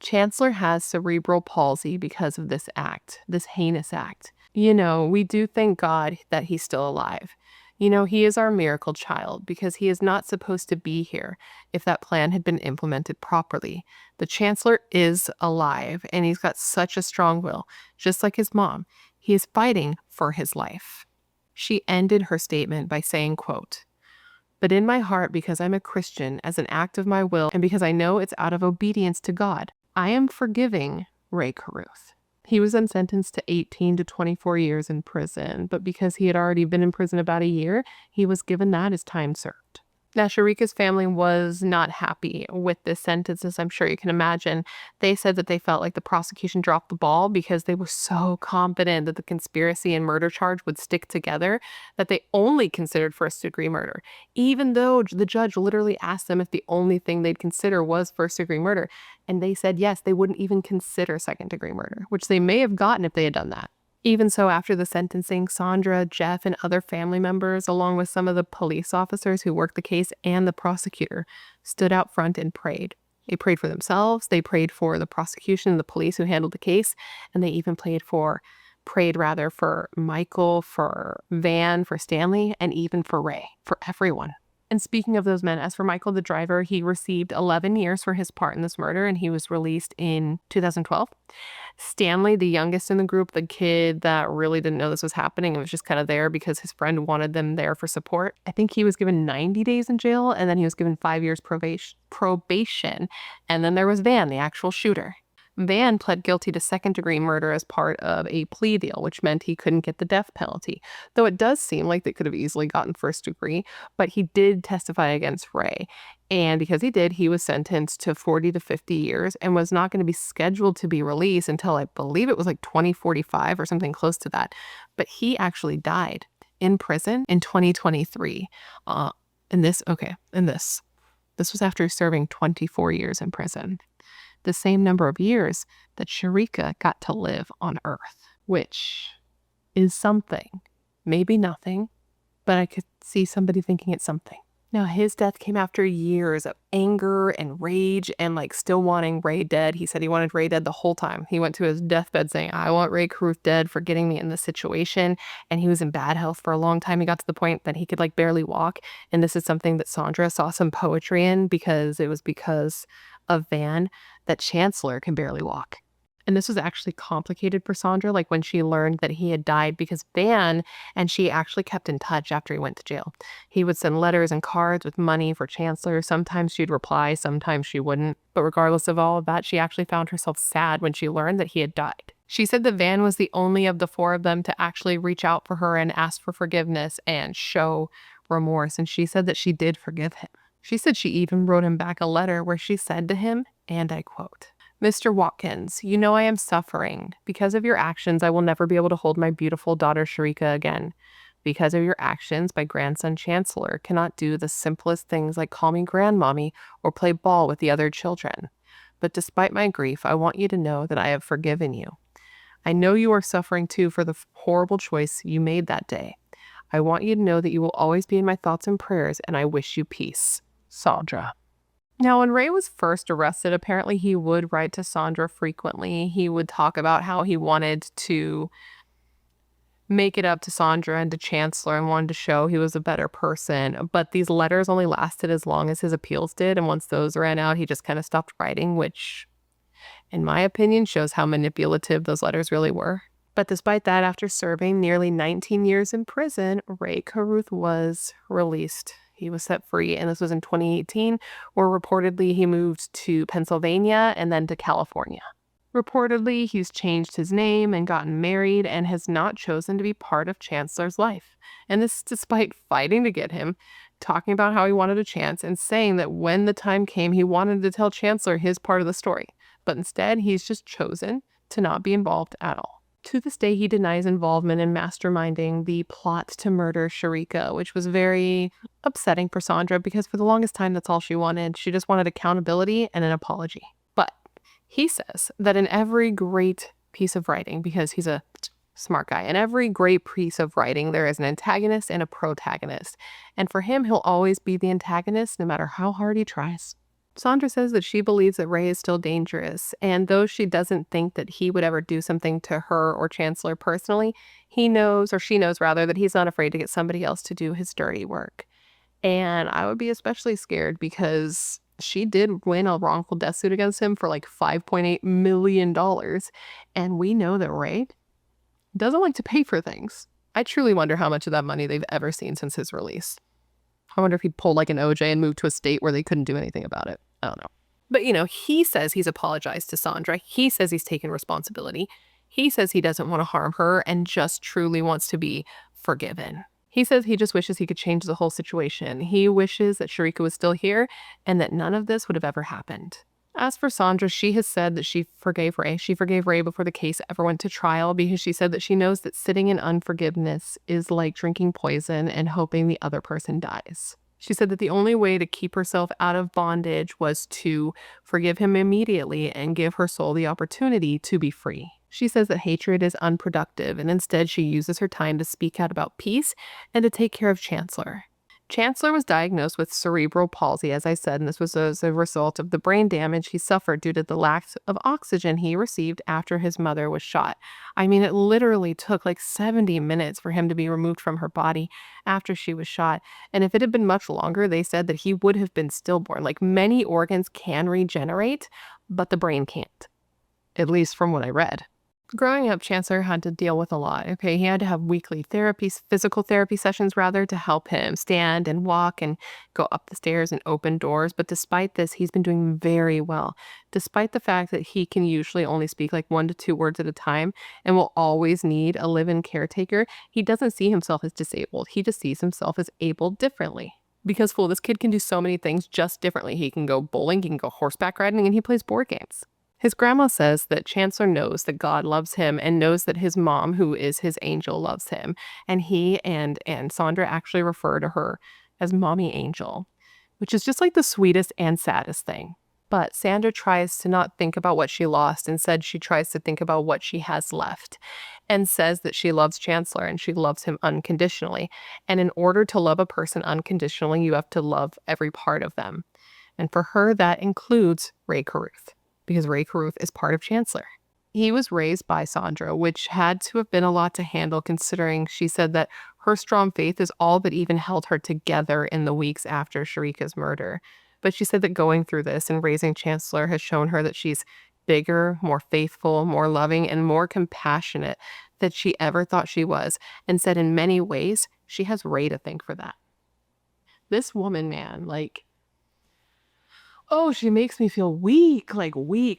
"Chancellor has cerebral palsy because of this act, this heinous act. You know, we do thank God that he's still alive. You know, he is our miracle child because he is not supposed to be here if that plan had been implemented properly. The Chancellor is alive and he's got such a strong will, just like his mom. He is fighting for his life." She ended her statement by saying, quote, "But in my heart, because I'm a Christian, as an act of my will, and because I know it's out of obedience to God, I am forgiving Ray Caruth." He was then sentenced to 18 to 24 years in prison, but because he had already been in prison about a year, he was given that as time served. Now, Cherica's family was not happy with this sentence, as I'm sure you can imagine. They said that they felt like the prosecution dropped the ball because they were so confident that the conspiracy and murder charge would stick together that they only considered first-degree murder, even though the judge literally asked them if the only thing they'd consider was first-degree murder. And they said yes, they wouldn't even consider second-degree murder, which they may have gotten if they had done that. Even so, after the sentencing, Sandra, Jeff, and other family members, along with some of the police officers who worked the case and the prosecutor, stood out front and prayed. They prayed for themselves, they prayed for the prosecution and the police who handled the case, and they even prayed for Michael, for Van, for Stanley, and even for Ray, for everyone. And speaking of those men, as for Michael, the driver, he received 11 years for his part in this murder, and he was released in 2012. Stanley, the youngest in the group, the kid that really didn't know this was happening and was just kind of there because his friend wanted them there for support, I think he was given 90 days in jail, and then he was given 5 years probation. And then there was Van, the actual shooter. Van pled guilty to second-degree murder as part of a plea deal, which meant he couldn't get the death penalty. Though it does seem like they could have easily gotten first degree, but he did testify against Ray. And because he did, he was sentenced to 40 to 50 years and was not going to be scheduled to be released until I believe it was like 2045 or something close to that. But he actually died in prison in 2023. This was after serving 24 years in prison. The same number of years that Cherica got to live on Earth, which is something. Maybe nothing, but I could see somebody thinking it's something. Now, his death came after years of anger and rage and like still wanting Ray dead. He said he wanted Ray dead the whole time. He went to his deathbed saying, "I want Ray Caruth dead for getting me in this situation." And he was in bad health for a long time. He got to the point that he could like barely walk. And this is something that Sandra saw some poetry in because it was because of Van that Chancellor can barely walk. And this was actually complicated for Sandra, like when she learned that he had died, because Van and she actually kept in touch after he went to jail. He would send letters and cards with money for Chancellor. Sometimes she'd reply, sometimes she wouldn't. But regardless of all of that, she actually found herself sad when she learned that he had died. She said that Van was the only of the four of them to actually reach out for her and ask for forgiveness and show remorse. And she said that she did forgive him. She said she even wrote him back a letter where she said to him, and I quote, "Mr. Watkins, you know I am suffering. Because of your actions, I will never be able to hold my beautiful daughter Cherica again. Because of your actions, my grandson Chancellor cannot do the simplest things like call me grandmommy or play ball with the other children. But despite my grief, I want you to know that I have forgiven you. I know you are suffering too for the horrible choice you made that day. I want you to know that you will always be in my thoughts and prayers, and I wish you peace. Sandra. Now, when Ray was first arrested, apparently he would write to Sandra frequently. He would talk about how he wanted to make it up to Sandra and to Chancellor and wanted to show he was a better person. But these letters only lasted as long as his appeals did. And once those ran out, he just kind of stopped writing, which, in my opinion, shows how manipulative those letters really were. But despite that, after serving nearly 19 years in prison, Ray Carruth was released. He was set free, and this was in 2018, where reportedly he moved to Pennsylvania and then to California. Reportedly, he's changed his name and gotten married and has not chosen to be part of Chancellor's life. And this despite fighting to get him, talking about how he wanted a chance and saying that when the time came, he wanted to tell Chancellor his part of the story. But instead, he's just chosen to not be involved at all. To this day, he denies involvement in masterminding the plot to murder Cherica, which was very upsetting for Sandra because for the longest time, that's all she wanted. She just wanted accountability and an apology. But he says that in every great piece of writing, because he's a smart guy, in every great piece of writing, there is an antagonist and a protagonist. And for him, he'll always be the antagonist no matter how hard he tries. Sandra says that she believes that Ray is still dangerous, and though she doesn't think that he would ever do something to her or Chancellor personally, he knows, or she knows rather, that he's not afraid to get somebody else to do his dirty work. And I would be especially scared because she did win a wrongful death suit against him for like $5.8 million, and we know that Ray doesn't like to pay for things. I truly wonder how much of that money they've ever seen since his release. I wonder if he'd pull like an OJ and move to a state where they couldn't do anything about it. I don't know. But, he says he's apologized to Sandra. He says he's taken responsibility. He says he doesn't want to harm her and just truly wants to be forgiven. He says he just wishes he could change the whole situation. He wishes that Cherica was still here and that none of this would have ever happened. As for Sandra, she has said that she forgave Ray. She forgave Ray before the case ever went to trial because she said that she knows that sitting in unforgiveness is like drinking poison and hoping the other person dies. She said that the only way to keep herself out of bondage was to forgive him immediately and give her soul the opportunity to be free. She says that hatred is unproductive, and instead she uses her time to speak out about peace and to take care of Chancellor. Chancellor was diagnosed with cerebral palsy, as I said, and this was as a result of the brain damage he suffered due to the lack of oxygen he received after his mother was shot. I mean, it literally took like 70 minutes for him to be removed from her body after she was shot. And if it had been much longer, they said that he would have been stillborn. Like, many organs can regenerate, but the brain can't, at least from what I read. Growing up, Chancellor had to deal with a lot. Okay, he had to have weekly physical therapy sessions rather, to help him stand and walk and go up the stairs and open doors. But despite this, he's been doing very well. Despite the fact that he can usually only speak like 1 to 2 words at a time and will always need a live-in caretaker, he doesn't see himself as disabled. He just sees himself as able differently. Because, this kid can do so many things just differently. He can go bowling, he can go horseback riding, and he plays board games. His grandma says that Chancellor knows that God loves him and knows that his mom, who is his angel, loves him. And he and Sandra actually refer to her as Mommy Angel, which is just like the sweetest and saddest thing. But Sandra tries to not think about what she lost. Instead, she tries to think about what she has left and says that she loves Chancellor and she loves him unconditionally. And in order to love a person unconditionally, you have to love every part of them. And for her, that includes Ray Carruth, because Ray Carruth is part of Chancellor. He was raised by Sandra, which had to have been a lot to handle, considering she said that her strong faith is all that even held her together in the weeks after Cherica's murder. But she said that going through this and raising Chancellor has shown her that she's bigger, more faithful, more loving, and more compassionate than she ever thought she was, and said in many ways she has Ray to thank for that. This woman, man, she makes me feel weak,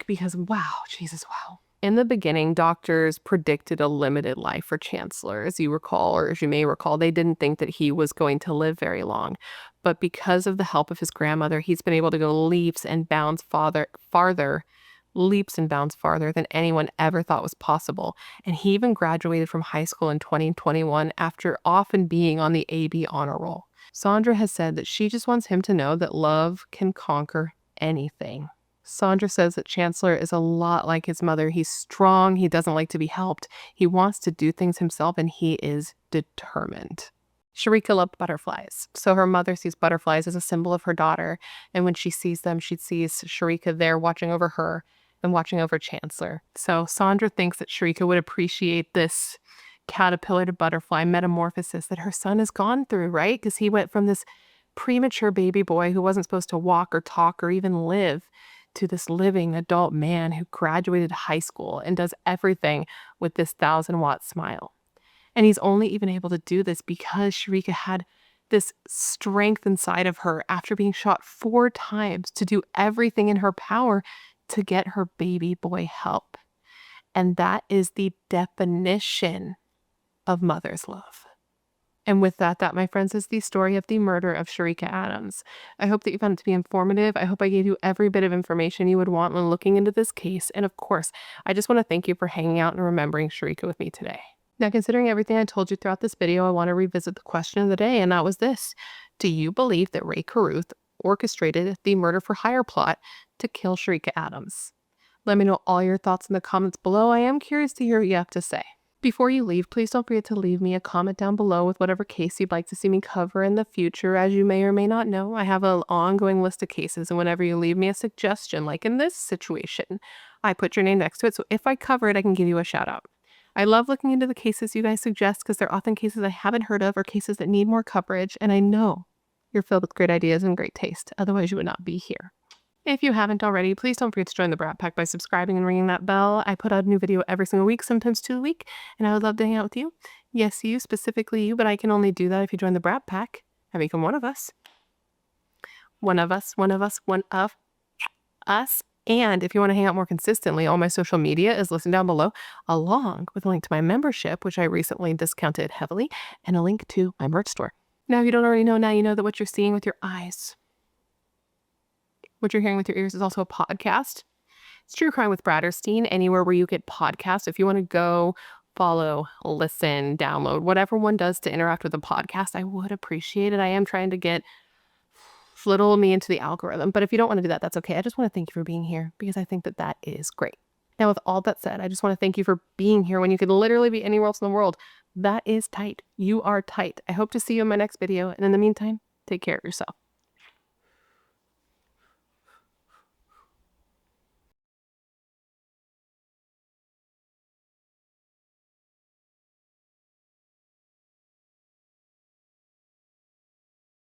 because wow, Jesus, wow. In the beginning, doctors predicted a limited life for Chancellor. As you recall, or as you may recall, they didn't think that he was going to live very long. But because of the help of his grandmother, he's been able to go leaps and bounds farther than anyone ever thought was possible. And he even graduated from high school in 2021 after often being on the AB honor roll. Sandra has said that she just wants him to know that love can conquer anything. Sandra says that Chancellor is a lot like his mother. He's strong. He doesn't like to be helped. He wants to do things himself, and he is determined. Cherica loved butterflies, so her mother sees butterflies as a symbol of her daughter, and when she sees them, she sees Cherica there watching over her and watching over Chancellor. So Sandra thinks that Cherica would appreciate this caterpillar to butterfly metamorphosis that her son has gone through, right? Because he went from this premature baby boy who wasn't supposed to walk or talk or even live to this living adult man who graduated high school and does everything with this 1,000-watt smile. And he's only even able to do this because Cherica had this strength inside of her after being shot 4 times to do everything in her power to get her baby boy help. And that is the definition of mother's love. And with that, my friends, is the story of the murder of Cherica Adams. I hope that you found it to be informative. I hope I gave you every bit of information you would want when looking into this case. And of course, I just want to thank you for hanging out and remembering Cherica with me today. Now, considering everything I told you throughout this video, I want to revisit the question of the day, and that was this. Do you believe that Ray Carruth orchestrated the murder-for-hire plot to kill Cherica Adams? Let me know all your thoughts in the comments below. I am curious to hear what you have to say. Before you leave, please don't forget to leave me a comment down below with whatever case you'd like to see me cover in the future. As you may or may not know, I have an ongoing list of cases, and whenever you leave me a suggestion, like in this situation, I put your name next to it, so if I cover it, I can give you a shout out. I love looking into the cases you guys suggest because they're often cases I haven't heard of or cases that need more coverage, and I know you're filled with great ideas and great taste. Otherwise, you would not be here. If you haven't already, please don't forget to join the Brat Pack by subscribing and ringing that bell. I put out a new video every single week, sometimes 2 a week, and I would love to hang out with you. Yes, you, specifically you, but I can only do that if you join the Brat Pack and become one of us. One of us. And if you want to hang out more consistently, all my social media is listed down below, along with a link to my membership, which I recently discounted heavily, and a link to my merch store. Now, if you don't already know, now you know that what you're seeing with your eyes, what you're hearing with your ears is also a podcast. It's True Crime with Bratterstein, anywhere where you get podcasts. If you want to go follow, listen, download, whatever one does to interact with a podcast, I would appreciate it. I am trying to get little me into the algorithm, but if you don't want to do that, that's okay. I just want to thank you for being here because I think that that is great. Now, with all that said, I just want to thank you for being here when you could literally be anywhere else in the world. That is tight. You are tight. I hope to see you in my next video. And in the meantime, take care of yourself.